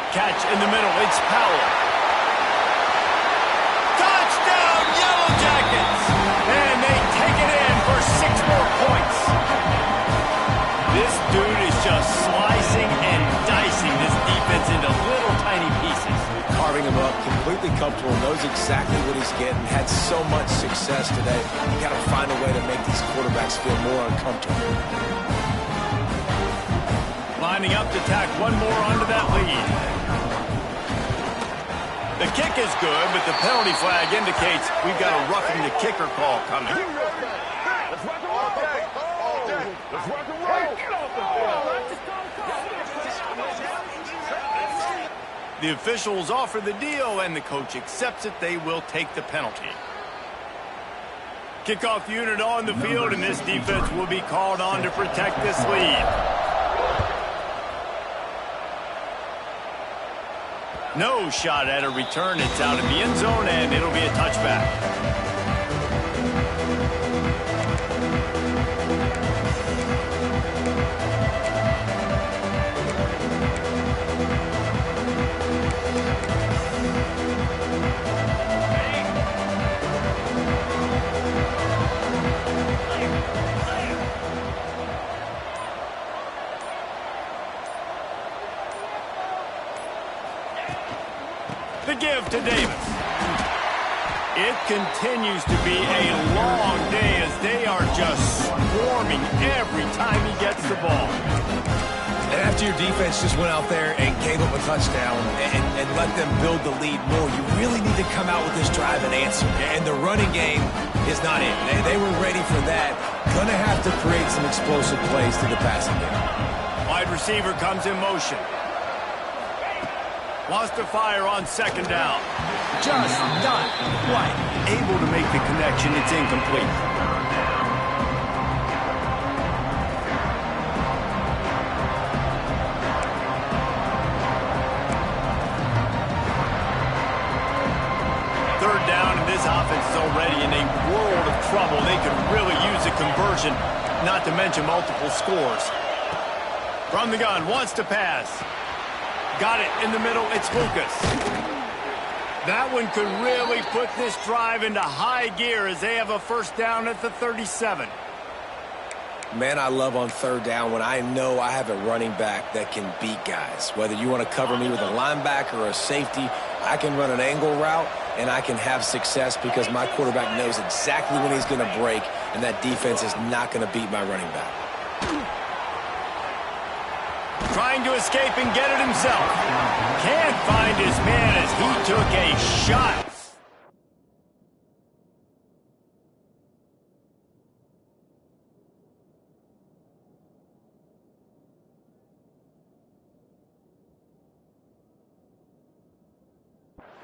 Catch in the middle. It's Powell. Touchdown, Yellow Jackets! And they take it in for 6 more points. This dude is just slicing and dicing this defense into little tiny pieces. Carving him up, completely comfortable, knows exactly what he's getting, had so much success today. You got to find a way to make these quarterbacks feel more uncomfortable. Lining up to tack one more onto that lead. The kick is good, but the penalty flag indicates we've got a roughing the kicker call coming. The officials offer the deal, and the coach accepts it. They will take the penalty. Kickoff unit on the field, and this defense will be called on to protect this lead. No shot at a return. It's out of the end zone, and it'll be a touchback. The give to Davis. It continues to be a long day as they are just swarming every time he gets the ball. And after your defense just went out there and gave up a touchdown and let them build the lead more, you really need to come out with this drive and answer. And the running game is not it. They were ready for that. Gonna have to create some explosive plays to the passing game. Wide receiver comes in motion. Wants to fire on second down. Just not quite able to make the connection. It's incomplete. Third down, and this offense is already in a world of trouble. They could really use a conversion, not to mention multiple scores. From the gun, wants to pass. Got it in the middle. It's Lucas. That one could really put this drive into high gear as they have a first down at the 37. Man, I love on third down when I know I have a running back that can beat guys. Whether you want to cover me with a linebacker or a safety, I can run an angle route, and I can have success because my quarterback knows exactly when he's going to break, and that defense is not going to beat my running back. Trying to escape and get it himself. Can't find his man as he took a shot.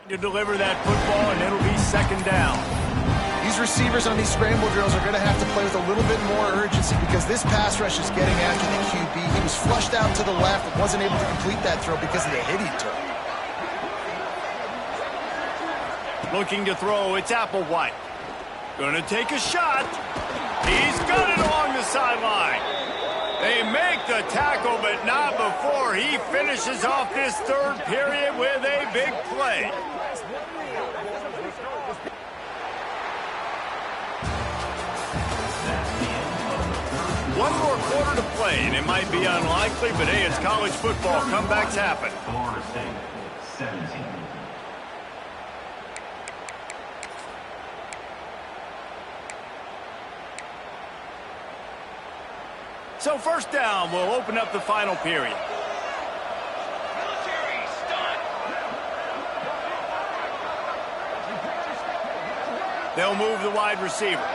To deliver that football, and it'll be second down. These receivers on these scramble drills are going to have to play with a little bit more urgency because this pass rush is getting after the QB. He was flushed out to the left and wasn't able to complete that throw because of the hit he took. Looking to throw, it's Applewhite. Gonna take a shot. He's got it along the sideline. They make the tackle, but not before he finishes off this third period with a big play. One more quarter to play, and it might be unlikely, but hey, it's college football. Comebacks happen. Florida State, 17. So first down will open up the final period. They'll move the wide receiver.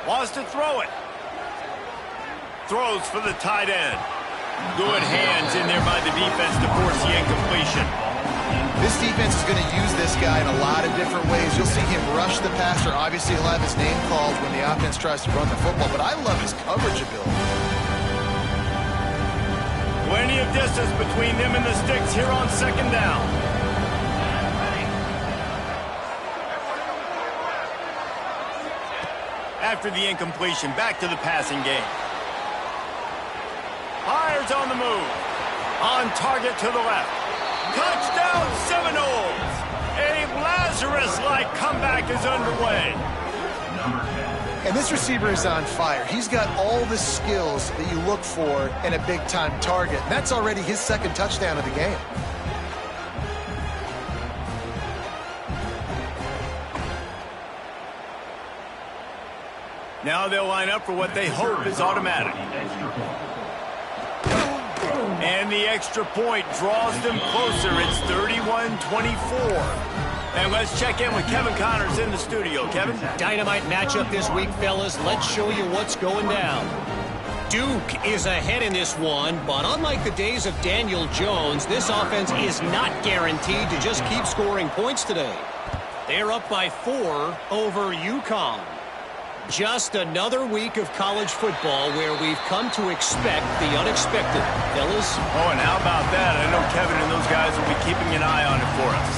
Wants to throw it. Throws for the tight end. Good hands in there by the defense to force the incompletion. This defense is going to use this guy in a lot of different ways. You'll see him rush the passer. Obviously, he'll have his name called when the offense tries to run the football, but I love his coverage ability. Plenty of distance between them and the sticks here on second down. After the incompletion, back to the passing game. Fires on the move. On target to the left. Touchdown Seminoles! A Lazarus-like comeback is underway. And this receiver is on fire. He's got all the skills that you look for in a big-time target. And that's already his second touchdown of the game. Now they'll line up for what they hope is automatic. And the extra point draws them closer. It's 31-24. And let's check in with Kevin Connors in the studio. Kevin? Dynamite matchup this week, fellas. Let's show you what's going down. Duke is ahead in this one, but unlike the days of Daniel Jones, this offense is not guaranteed to just keep scoring points today. They're up by 4 over UConn. Just another week of college football where we've come to expect the unexpected. Fellas? Oh, and how about that? I know Kevin and those guys will be keeping an eye on it for us.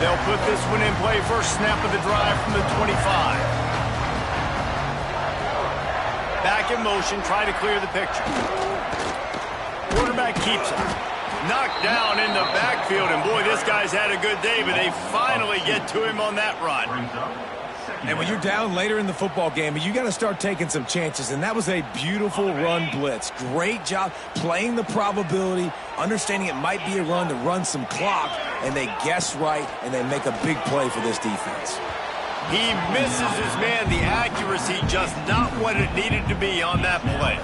They'll put this one in play. First snap of the drive from the 25. Back in motion, try to clear the picture. Quarterback keeps it. Knocked down in the backfield, and boy, this guy's had a good day, but they finally get to him on that run. And when you're down later in the football game, you got to start taking some chances, and that was a beautiful run blitz. Great job playing the probability, understanding it might be a run to run some clock, and they guess right, and they make a big play for this defense. He misses his man. The accuracy just not what it needed to be on that play.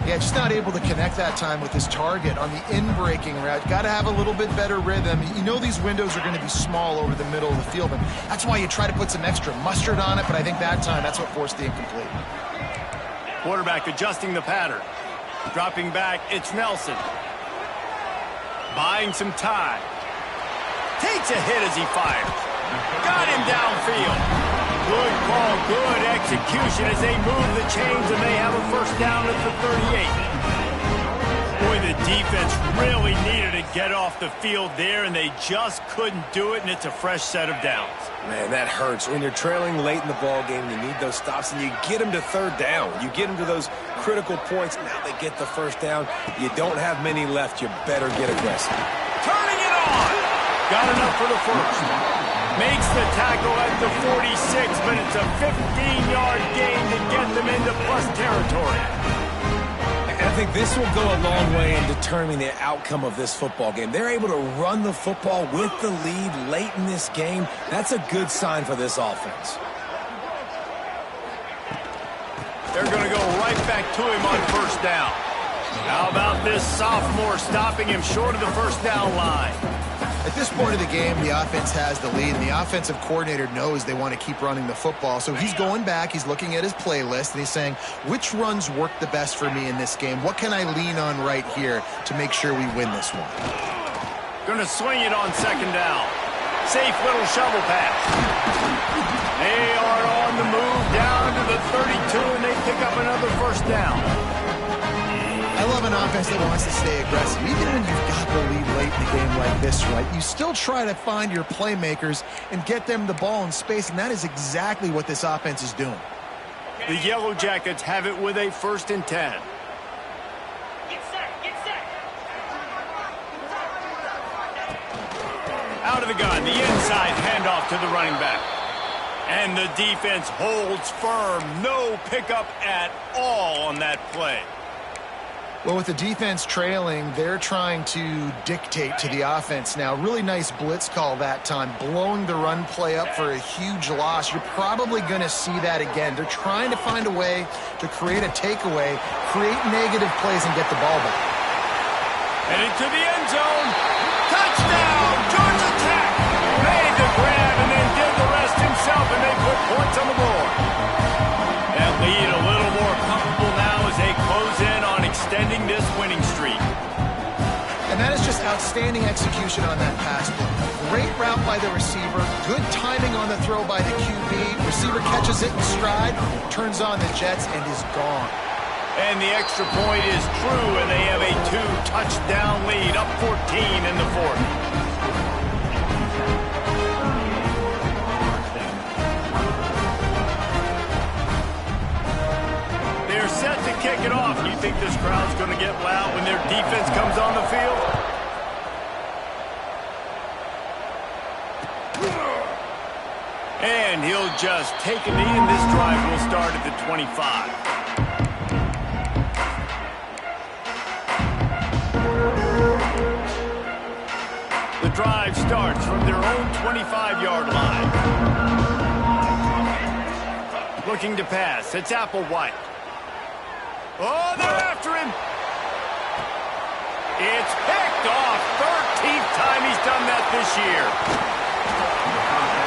Yeah, just not able to connect that time with his target on the in-breaking route. Got to have a little bit better rhythm. You know these windows are going to be small over the middle of the field, and that's why you try to put some extra mustard on it, but I think that time that's what forced the incomplete. Quarterback adjusting the pattern. Dropping back, it's Nelson. Buying some time. Takes a hit as he fires. Got him downfield. Good call, good execution as they move the chains and they have a first down at the 38. Boy, the defense really needed to get off the field there, and they just couldn't do it, and it's a fresh set of downs. Man, that hurts. When you're trailing late in the ball game, you need those stops, and you get them to third down. You get them to those critical points. Now they get the first down. You don't have many left. You better get aggressive. Turning it on. Got enough for the first. Makes the tackle at the 46, but it's a 15-yard gain to get them into plus territory. I think this will go a long way in determining the outcome of this football game. They're able to run the football with the lead late in this game. That's a good sign for this offense. They're going to go right back to him on first down. How about this sophomore stopping him short of the first down line? At this point of the game, the offense has the lead, and the offensive coordinator knows they want to keep running the football. So he's going back, he's looking at his playlist, and he's saying, which runs work the best for me in this game? What can I lean on right here to make sure we win this one? Going to swing it on second down. Safe little shovel pass. They are on the move down to the 32, and they pick up another first down. I love an offense that wants to stay aggressive. Even when you've got the lead late in the game like this, right, you still try to find your playmakers and get them the ball in space, and that is exactly what this offense is doing. The Yellow Jackets have it with a 1st and 10. Out of the gun, the inside handoff to the running back. And the defense holds firm. No pickup at all on that play. Well, with the defense trailing, they're trying to dictate to the offense now. Really nice blitz call that time, blowing the run play up for a huge loss. You're probably going to see that again. They're trying to find a way to create a takeaway, create negative plays, and get the ball back. Headed to the end zone. Touchdown, Georgia Tech. Made the grab and then did the rest himself, and they put points on the board. That lead a little more comfortable now as they close in on extending this winning streak. And that is just outstanding execution on that pass play. Great route by the receiver, good timing on the throw by the QB. Receiver catches it in stride, turns on the jets, and is gone. And the extra point is true, and they have a 2-touchdown lead, up 14 in the 4th. They're set to kick it off. You think this crowd's going to get loud when their defense comes on the field? And he'll just take a knee, and this drive will start at the 25. The drive starts from their own 25-yard line. Looking to pass. It's Applewhite. Oh, they're after him. It's picked off. 13th time he's done that this year.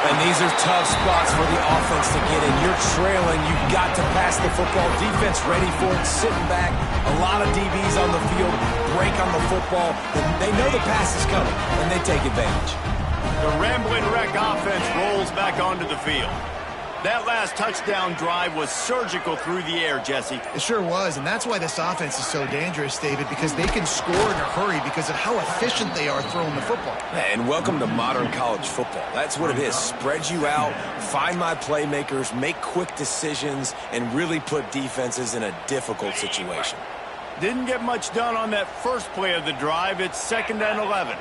And these are tough spots for the offense to get in. You're trailing. You've got to pass the football. Defense ready for it, sitting back. A lot of DBs on the field, break on the football. They know the pass is coming, and they take advantage. The Ramblin' Wreck offense rolls back onto the field. That last touchdown drive was surgical through the air, Jesse. It sure was, and that's why this offense is so dangerous, David, because they can score in a hurry because of how efficient they are throwing the football. And welcome to modern college football. That's what it is. Spread you out, find my playmakers, make quick decisions, and really put defenses in a difficult situation. Didn't get much done on that first play of the drive. It's 2nd and 11.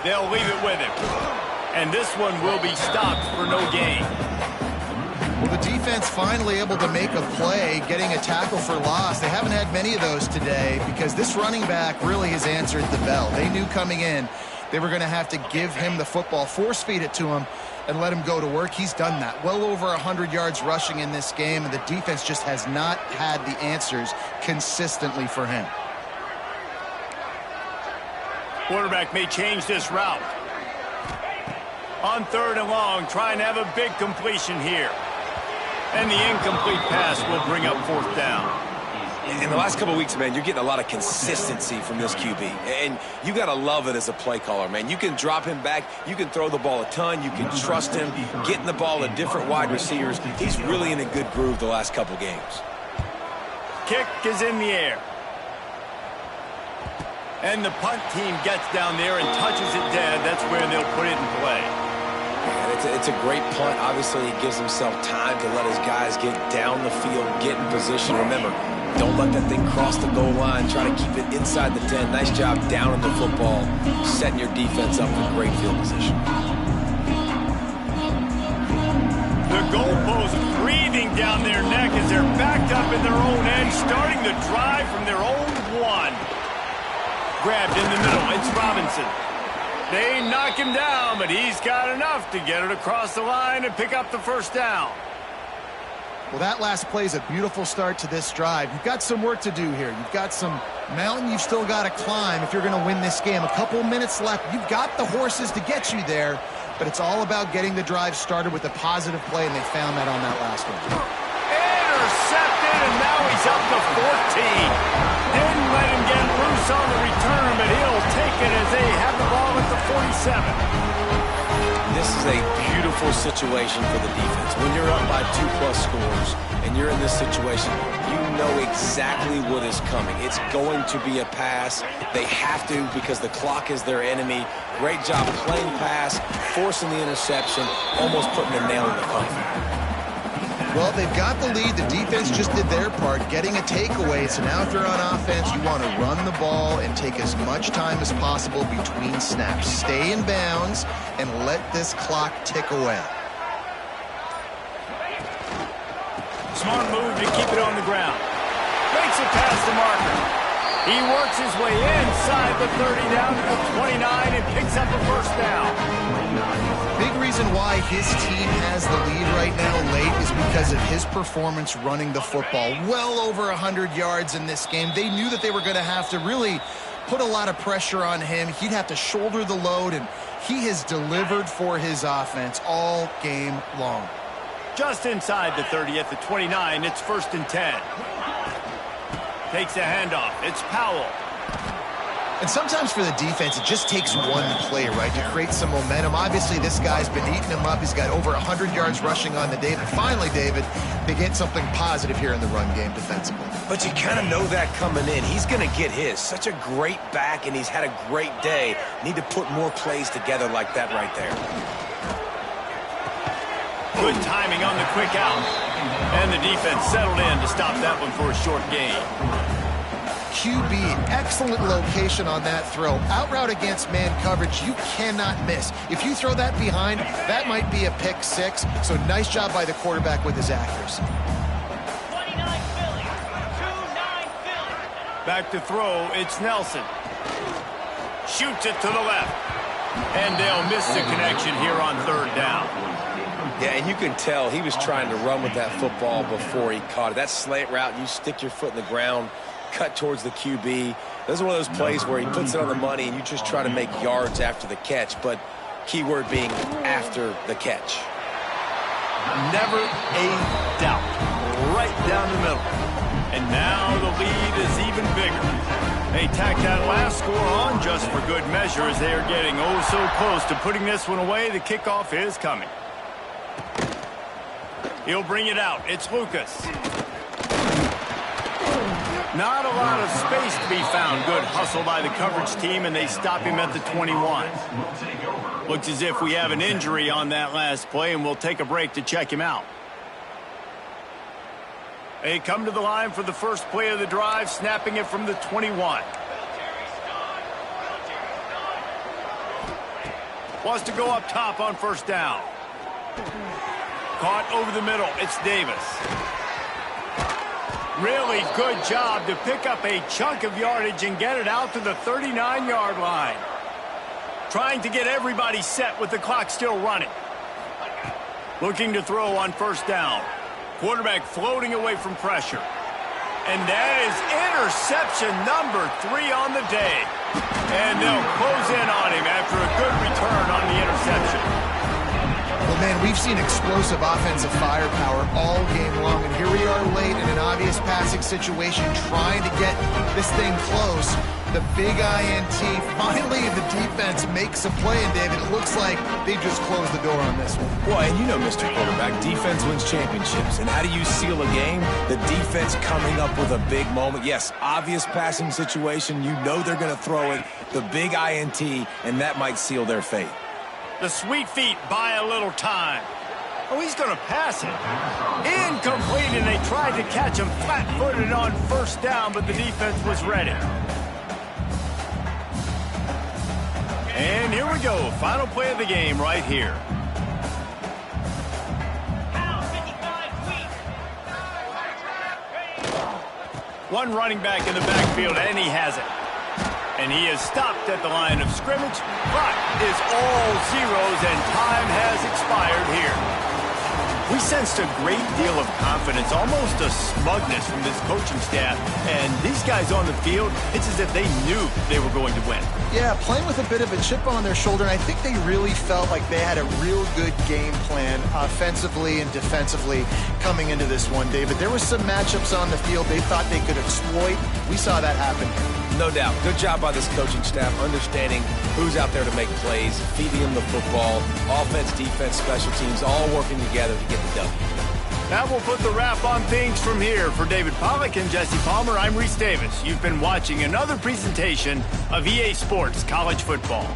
They'll leave it with him. And this one will be stopped for no gain. Well, the defense finally able to make a play, getting a tackle for loss. They haven't had many of those today because this running back really has answered the bell. They knew coming in they were going to have to give him the football, force feed it to him, and let him go to work. He's done that. Well over 100 yards rushing in this game, and the defense just has not had the answers consistently for him. Quarterback may change this route. On 3rd and long, trying to have a big completion here. And the incomplete pass will bring up 4th down. In the last couple of weeks, man, you're getting a lot of consistency from this QB. And you got to love it as a play caller, man. You can drop him back. You can throw the ball a ton. You can trust him, getting the ball to different wide receivers. He's really in a good groove the last couple games. Kick is in the air. And the punt team gets down there and touches it dead. That's where they'll put it in play. And it's a great punt. Obviously, he gives himself time to let his guys get down the field, get in position. Remember, don't let that thing cross the goal line. Try to keep it inside the 10. Nice job down in the football, setting your defense up for great field position. The goalpost breathing down their neck as they're backed up in their own end, starting the drive from their own one. Grabbed in the middle. It's Robinson. They knock him down, but he's got enough to get it across the line and pick up the first down. Well, that last play is a beautiful start to this drive. You've got some work to do here. You've got some mountain you've still got to climb if you're going to win this game. A couple minutes left. You've got the horses to get you there, but it's all about getting the drive started with a positive play, and they found that on that last one. Intercepted, and now he's up to 14. Didn't let him get loose on the return, but he'll take it as they have the ball at the 47. This is a beautiful situation for the defense. When you're up by 2+ scores and you're in this situation, you know exactly what is coming. It's going to be a pass. They have to because the clock is their enemy. Great job playing pass, forcing the interception, almost putting the nail in the coffin. Well, they've got the lead. The defense just did their part, getting a takeaway. So now if you're on offense, you want to run the ball and take as much time as possible between snaps. Stay in bounds and let this clock tick away. Smart move to keep it on the ground. Makes it past the marker. He works his way inside the 30 down to the 29 and picks up a first down. Big reason why his team has the lead right now late is because of his performance running the football. Well over 100 yards in this game. They knew that they were going to have to really put a lot of pressure on him. He'd have to shoulder the load, and he has delivered for his offense all game long. Just inside the 30 at the 29, it's 1st and 10. Takes a handoff. It's Powell. And sometimes for the defense, it just takes one play, right, to create some momentum. Obviously, this guy's been eating him up. He's got over 100 yards rushing on the day. But finally, David, they get something positive here in the run game defensively. But you kind of know that coming in. He's going to get his. Such a great back, and he's had a great day. Need to put more plays together like that right there. Good timing on the quick out. And the defense settled in to stop that one for a short gain. QB, excellent location on that throw. Out route against man coverage, you cannot miss. If you throw that behind, that might be a pick six. So nice job by the quarterback with his accuracy. 29 Philly. 2-9 Philly. Back to throw, it's Nelson. Shoots it to the left. And they'll miss the connection here on 3rd down. Yeah, and you can tell he was trying to run with that football before he caught it. That slant route, you stick your foot in the ground, cut towards the QB. This is one of those plays where he puts it on the money and you just try to make yards after the catch, but key word being after the catch. Never a doubt. Right down the middle. And now the lead is even bigger. They tack that last score on just for good measure as they are getting oh so close to putting this one away. The kickoff is coming. He'll bring it out. It's Lucas. Not a lot of space to be found. Good hustle by the coverage team, and they stop him at the 21. Looks as if we have an injury on that last play, and we'll take a break to check him out. They come to the line for the first play of the drive, snapping it from the 21. Wants to go up top on 1st down. Caught over the middle. It's Davis. Really good job to pick up a chunk of yardage and get it out to the 39-yard line. Trying to get everybody set with the clock still running. Looking to throw on 1st down. Quarterback floating away from pressure. And that is interception number 3 on the day. And they'll close in on him after a good return on the interception. Well, Man, we've seen explosive offensive firepower all game long, and here we are late in an obvious passing situation trying to get this thing close. The big INT, finally the defense makes a play, and David, it looks like they just closed the door on this one. Well, and you know, Mr. Quarterback, defense wins championships. And how do you seal a game? The defense coming up with a big moment. Yes, obvious passing situation. You know they're going to throw it. The big INT, and that might seal their fate. The sweet feet buy a little time. Oh, he's going to pass it. Incomplete, and they tried to catch him flat-footed on first down, but the defense was ready. And here we go. Final play of the game right here. One running back in the backfield, and he has it. And he is stopped at the line of scrimmage. Clock is all zeros, and time has expired here. We sensed a great deal of confidence, almost a smugness from this coaching staff. And these guys on the field, it's as if they knew they were going to win. Yeah, playing with a bit of a chip on their shoulder, and I think they really felt like they had a real good game plan offensively and defensively coming into this one, David. There were some matchups on the field they thought they could exploit. We saw that happen. No doubt. Good job by this coaching staff, understanding who's out there to make plays, feeding them the football, offense, defense, special teams, all working together to get the W. Now we'll put the wrap on things from here. For David Pollack and Jesse Palmer, I'm Reese Davis. You've been watching another presentation of EA Sports College Football.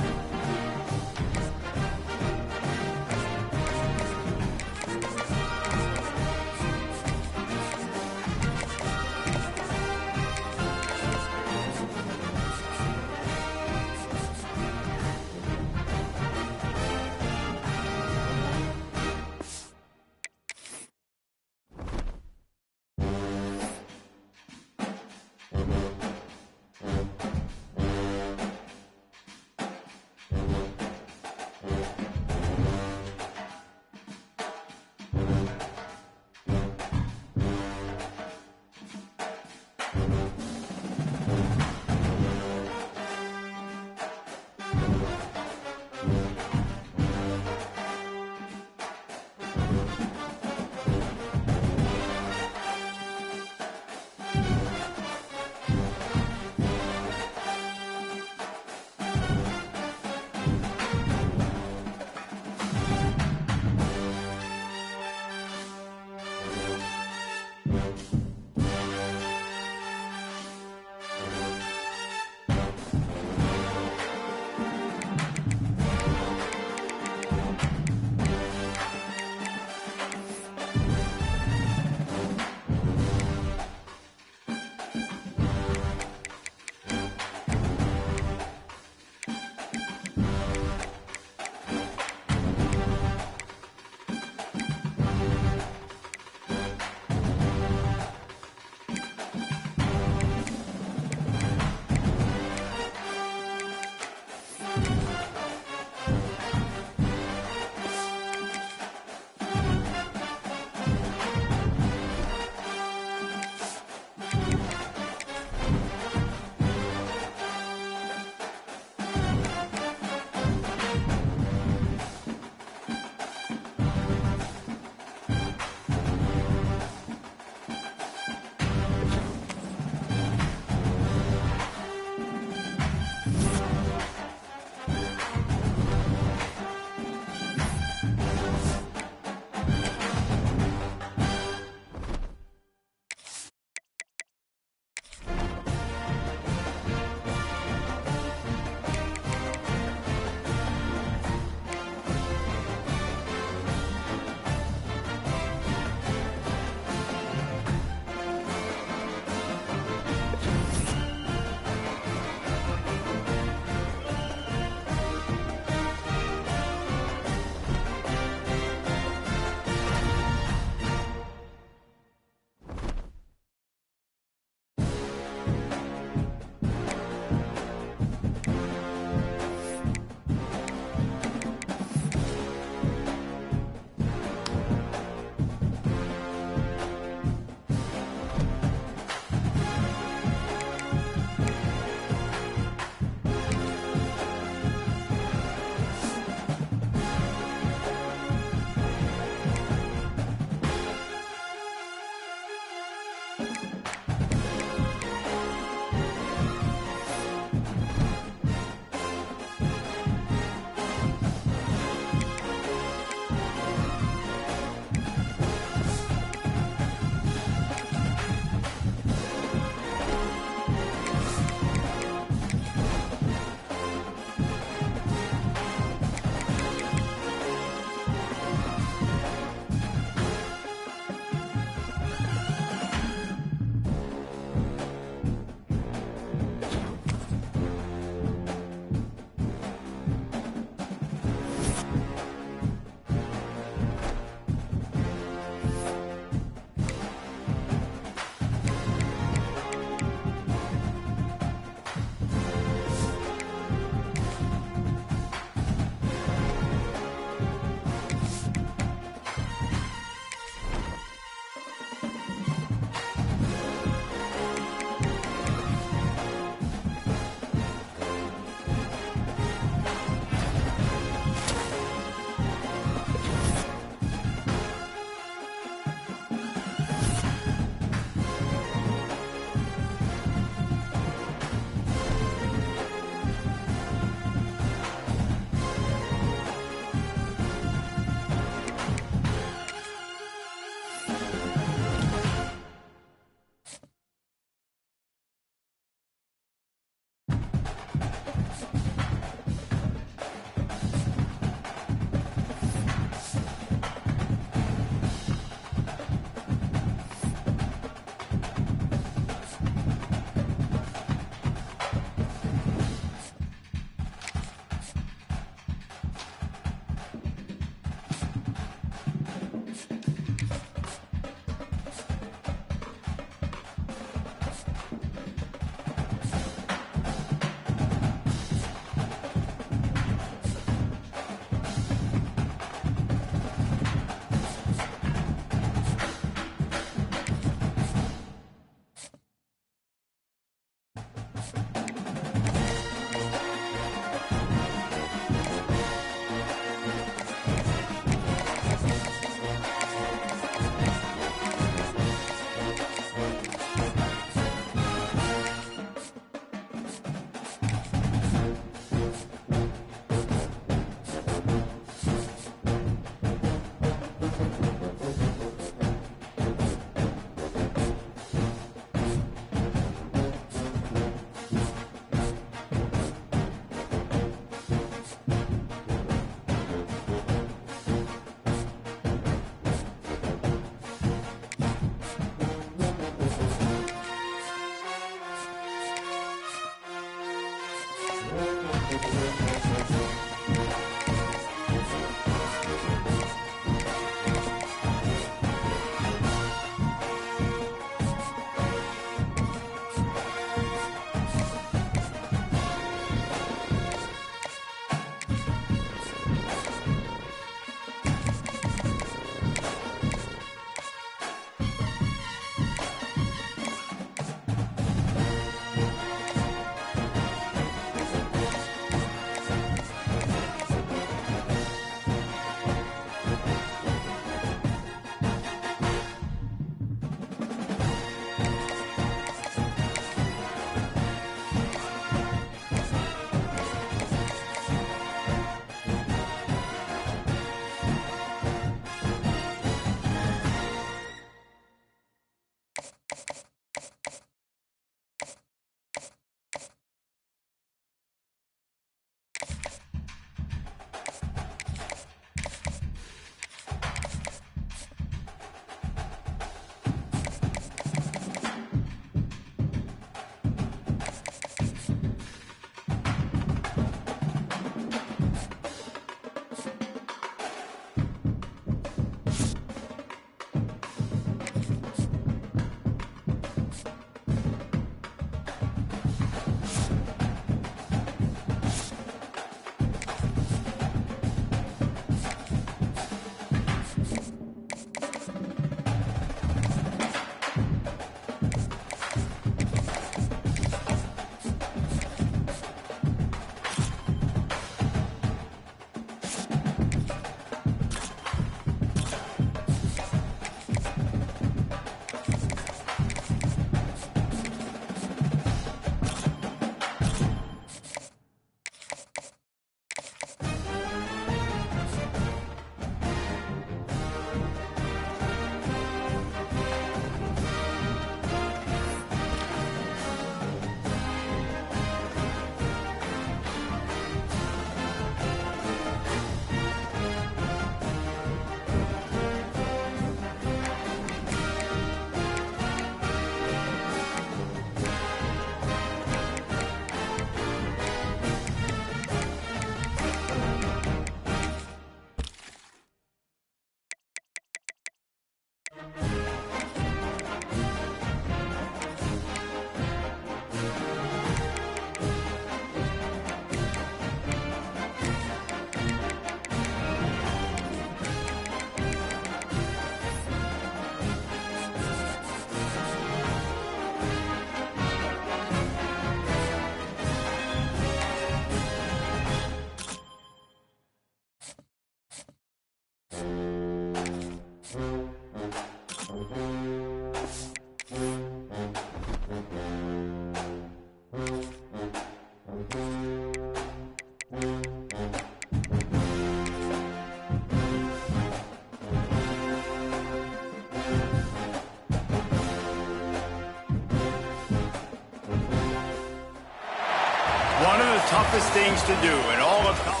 toughest things to do in all of college.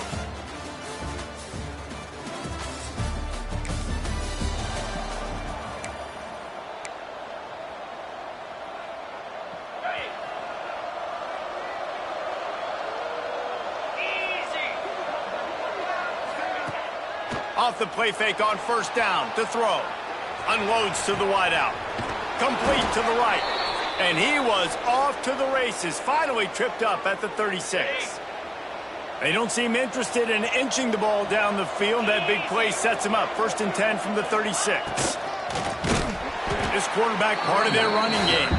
Off the play fake on first down to throw. Unloads to the wideout. Complete to the right. And he was off to the races. Finally tripped up at the 36. They don't seem interested in inching the ball down the field. That big play sets him up. 1st and 10 from the 36. This quarterback part of their running game.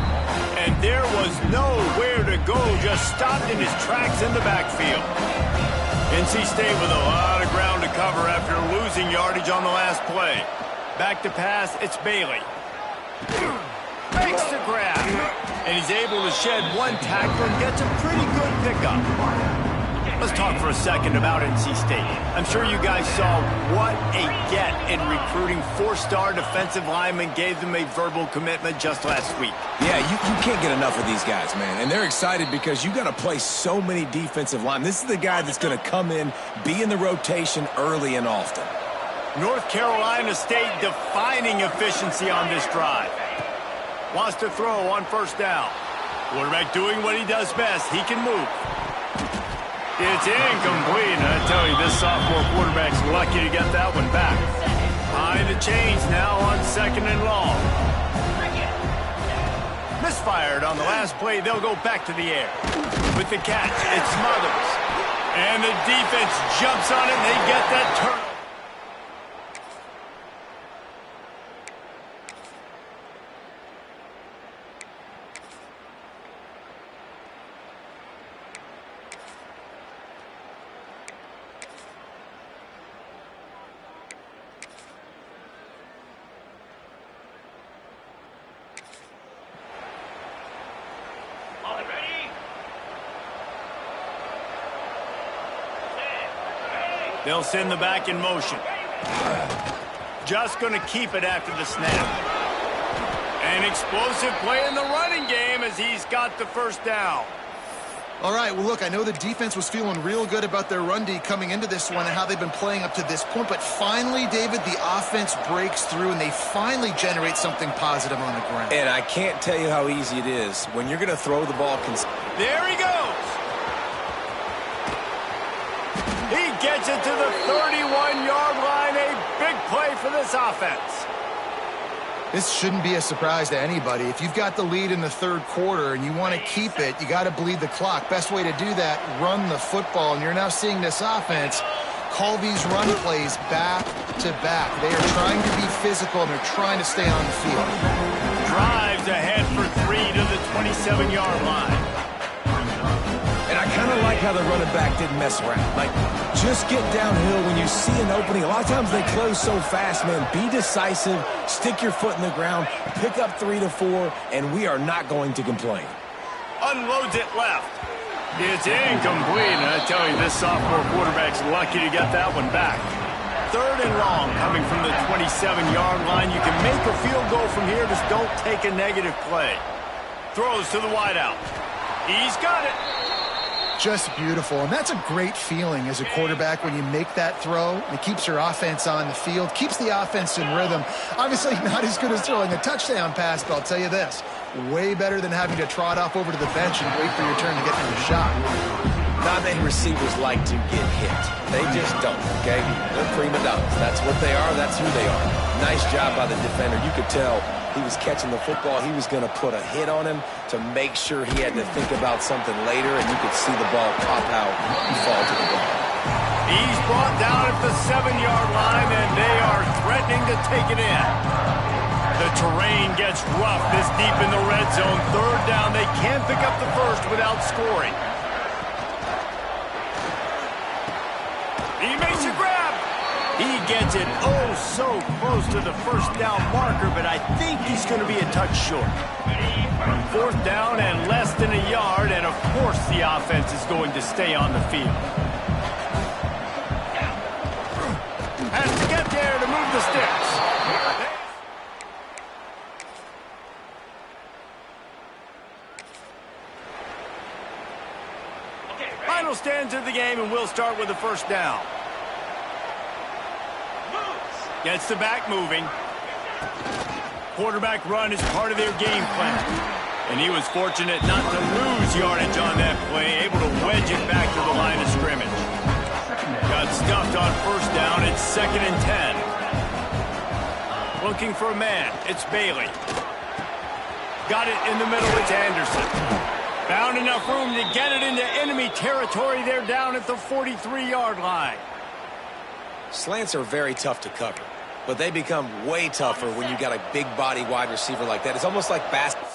And there was nowhere to go. Just stopped in his tracks in the backfield. NC State with a lot of ground to cover after losing yardage on the last play. Back to pass, it's Bailey. Makes the grab. And he's able to shed one tackle and gets a pretty good pickup. Let's talk for a second about NC State. I'm sure you guys saw what a get in recruiting. 4-star defensive linemen gave them a verbal commitment just last week. Yeah, you can't get enough of these guys, man. And they're excited because you got to play so many defensive linemen. This is the guy that's going to come in, be in the rotation early and often. North Carolina State defining efficiency on this drive. Wants to throw on first down. Quarterback doing what he does best. He can move. It's incomplete. I tell you, this sophomore quarterback's lucky to get that one back. Behind the chains now on 2nd and long. Misfired on the last play. They'll go back to the air. With the catch, it's Smothers. And the defense jumps on it, and they get that turnover. They'll send the back in motion. Just going to keep it after the snap. An explosive play in the running game as he's got the first down. All right, well, look, I know the defense was feeling real good about their run D coming into this one and how they've been playing up to this point. But finally, David, the offense breaks through and they finally generate something positive on the ground. And I can't tell you how easy it is when you're going to throw the ball. There he goes. He gets it to the 31-yard line. A big play for this offense. This shouldn't be a surprise to anybody. If you've got the lead in the 3rd quarter and you want to keep it, you got to bleed the clock. Best way to do that, run the football. And you're now seeing this offense call these run plays back to back. They are trying to be physical and they're trying to stay on the field. Drives ahead for 3 to the 27-yard line. And I kind of like how the running back didn't mess around. Like, just get downhill when you see an opening. A lot of times they close so fast, man. Be decisive, stick your foot in the ground, pick up 3 to 4, and we are not going to complain. Unloads it left. It's incomplete, and I tell you, this sophomore quarterback's lucky to get that one back. 3rd and long coming from the 27-yard line. You can make a field goal from here, just don't take a negative play. Throws to the wideout. He's got it. Just beautiful, and that's a great feeling as a quarterback when you make that throw. It keeps your offense on the field, keeps the offense in rhythm. Obviously not as good as throwing a touchdown pass, but I'll tell you this, way better than having to trot off over to the bench and wait for your turn to get your shot. Not many receivers like to get hit. They just don't, okay? They're prima donnas. That's what they are. That's who they are. Nice job by the defender. You could tell he was catching the football. He was going to put a hit on him to make sure he had to think about something later, and you could see the ball pop out and fall to the ground. He's brought down at the 7-yard line, and they are threatening to take it in. The terrain gets rough this deep in the red zone. 3rd down. They can't pick up the first without scoring. He makes a grab. He gets it so close to the first down marker, but I think he's going to be a touch short. 4th down and less than a yard, and of course the offense is going to stay on the field. Has to get there to move the sticks. Final stands of the game, and we'll start with the first down. Gets the back moving. Quarterback run is part of their game plan. And he was fortunate not to lose yardage on that play, able to wedge it back to the line of scrimmage. Got stuffed on first down. It's 2nd and 10. Looking for a man. It's Bailey. Got it in the middle. It's Anderson. Found enough room to get it into enemy territory. They're down at the 43-yard line. Slants are very tough to cover, but they become way tougher when you got a big body wide receiver like that. It's almost like basketball.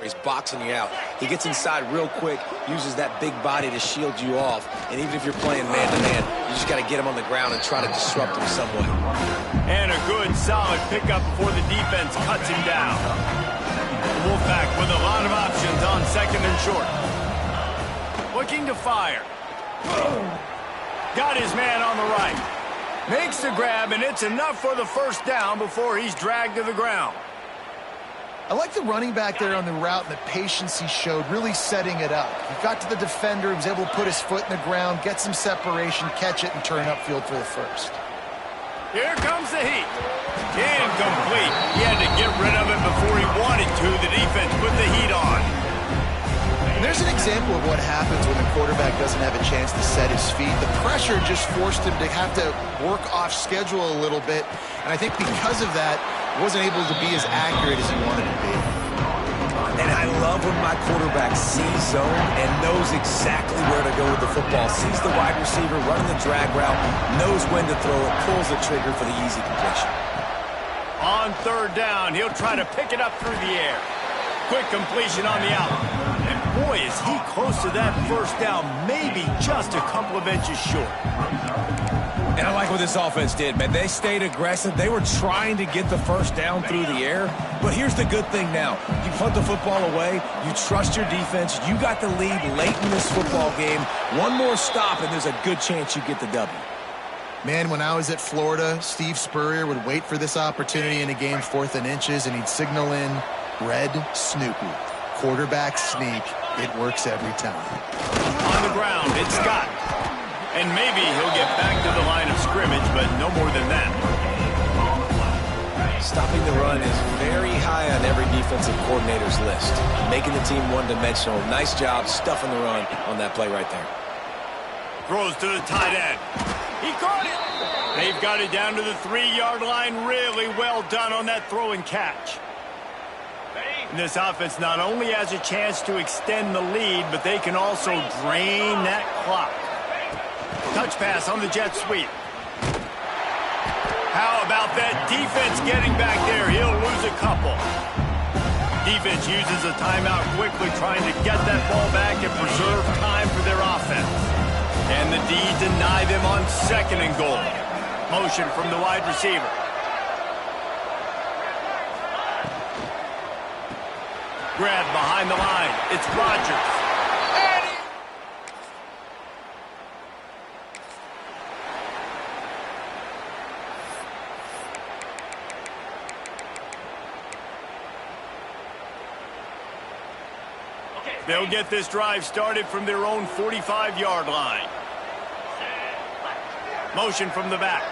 He's boxing you out. He gets inside real quick, uses that big body to shield you off. And even if you're playing man-to-man, you just got to get him on the ground and try to disrupt him some way. And a good, solid pickup before the defense cuts him down. Wolfpack with a lot of options on 2nd and short. Looking to fire. Got his man on the right. Makes the grab, and it's enough for the first down before he's dragged to the ground. I like the running back there on the route and the patience he showed, really setting it up. He got to the defender, he was able to put his foot in the ground, get some separation, catch it, and turn upfield for the first. Here comes the heat. Incomplete. He had to get rid of it before he wanted to. The defense put the heat on. And there's an example of what happens when the quarterback doesn't have a chance to set his feet. The pressure just forced him to have to work off schedule a little bit. And I think because of that, wasn't able to be as accurate as he wanted to be. And I love when my quarterback sees zone and knows exactly where to go with the football. Sees the wide receiver running the drag route, knows when to throw it, pulls the trigger for the easy completion. On 3rd down, he'll try to pick it up through the air. Quick completion on the out. And boy, is he close to that first down, maybe just a couple of inches short. And I like what this offense did, man. They stayed aggressive. They were trying to get the first down through the air. But here's the good thing now. You punt the football away. You trust your defense. You got the lead late in this football game. One more stop, and there's a good chance you get the W. Man, when I was at Florida, Steve Spurrier would wait for this opportunity in a game 4th and inches, and he'd signal in Red Snoopy. Quarterback sneak. It works every time. On the ground, it's Scott. And maybe he'll get back to the line of scrimmage, but no more than that. Stopping the run is very high on every defensive coordinator's list. Making the team one-dimensional. Nice job stuffing the run on that play right there. Throws to the tight end. He caught it. They've got it down to the 3-yard line. Really well done on that throw and catch. And this offense not only has a chance to extend the lead, but they can also drain that clock. Touch pass on the jet sweep. How about that defense getting back there? He'll lose a couple. Defense uses a timeout quickly, trying to get that ball back and preserve time for their offense. And the D deny them on 2nd and goal. Motion from the wide receiver. Grab behind the line. It's Rodgers. They'll get this drive started from their own 45-yard line. Motion from the back.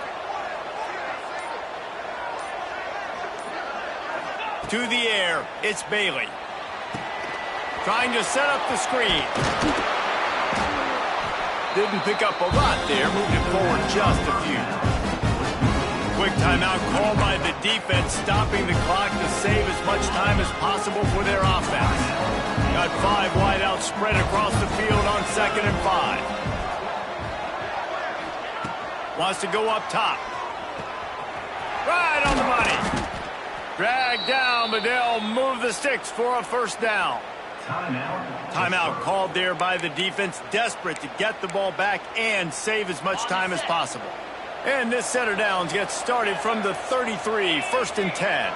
To the air, it's Bailey. Trying to set up the screen. Didn't pick up a lot there, moved it forward just a few. Quick timeout called by the defense, stopping the clock to save as much time as possible for their offense. Got 5 wide out spread across the field on 2nd and 5. Wants to go up top. Right on the money. Dragged down, but they'll move the sticks for a first down. Timeout called there by the defense, desperate to get the ball back and save as much time as possible. And this set of downs gets started from the 33, 1st and 10.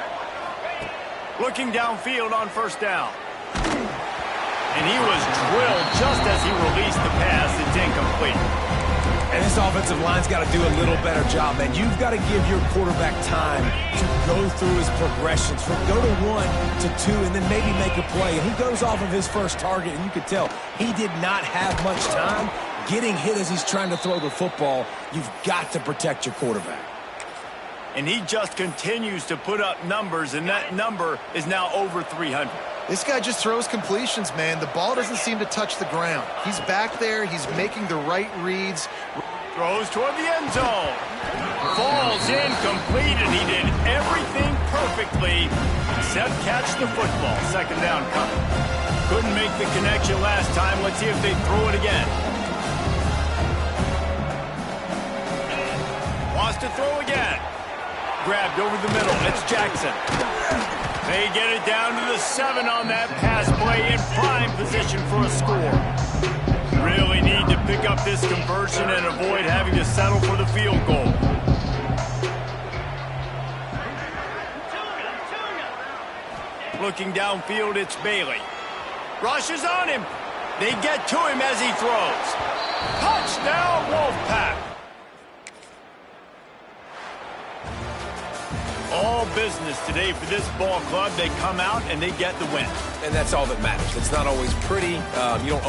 Looking downfield on 1st down. And he was drilled just as he released the pass. It's incomplete. And this offensive line's got to do a little better job, man. You've got to give your quarterback time to go through his progressions, from go to 1 to 2, and then maybe make a play. And he goes off of his first target, and you could tell he did not have much time getting hit as he's trying to throw the football. You've got to protect your quarterback. And he just continues to put up numbers, and that number is now over 300. This guy just throws completions, man. The ball doesn't seem to touch the ground. He's back there. He's making the right reads. Throws toward the end zone. Falls incomplete, and he did everything perfectly except catch the football. 2nd down coming. Couldn't make the connection last time. Let's see if they throw it again. Wants to throw again. Grabbed over the middle. It's Jackson. They get it down to the 7 on that pass play, in prime position for a score. Really need to pick up this conversion and avoid having to settle for the field goal. Looking downfield, it's Bailey. Rushes on him. They get to him as he throws. Touchdown, Wolfpack. All business today for this ball club. They come out and they get the win. And that's all that matters. It's not always pretty. You don't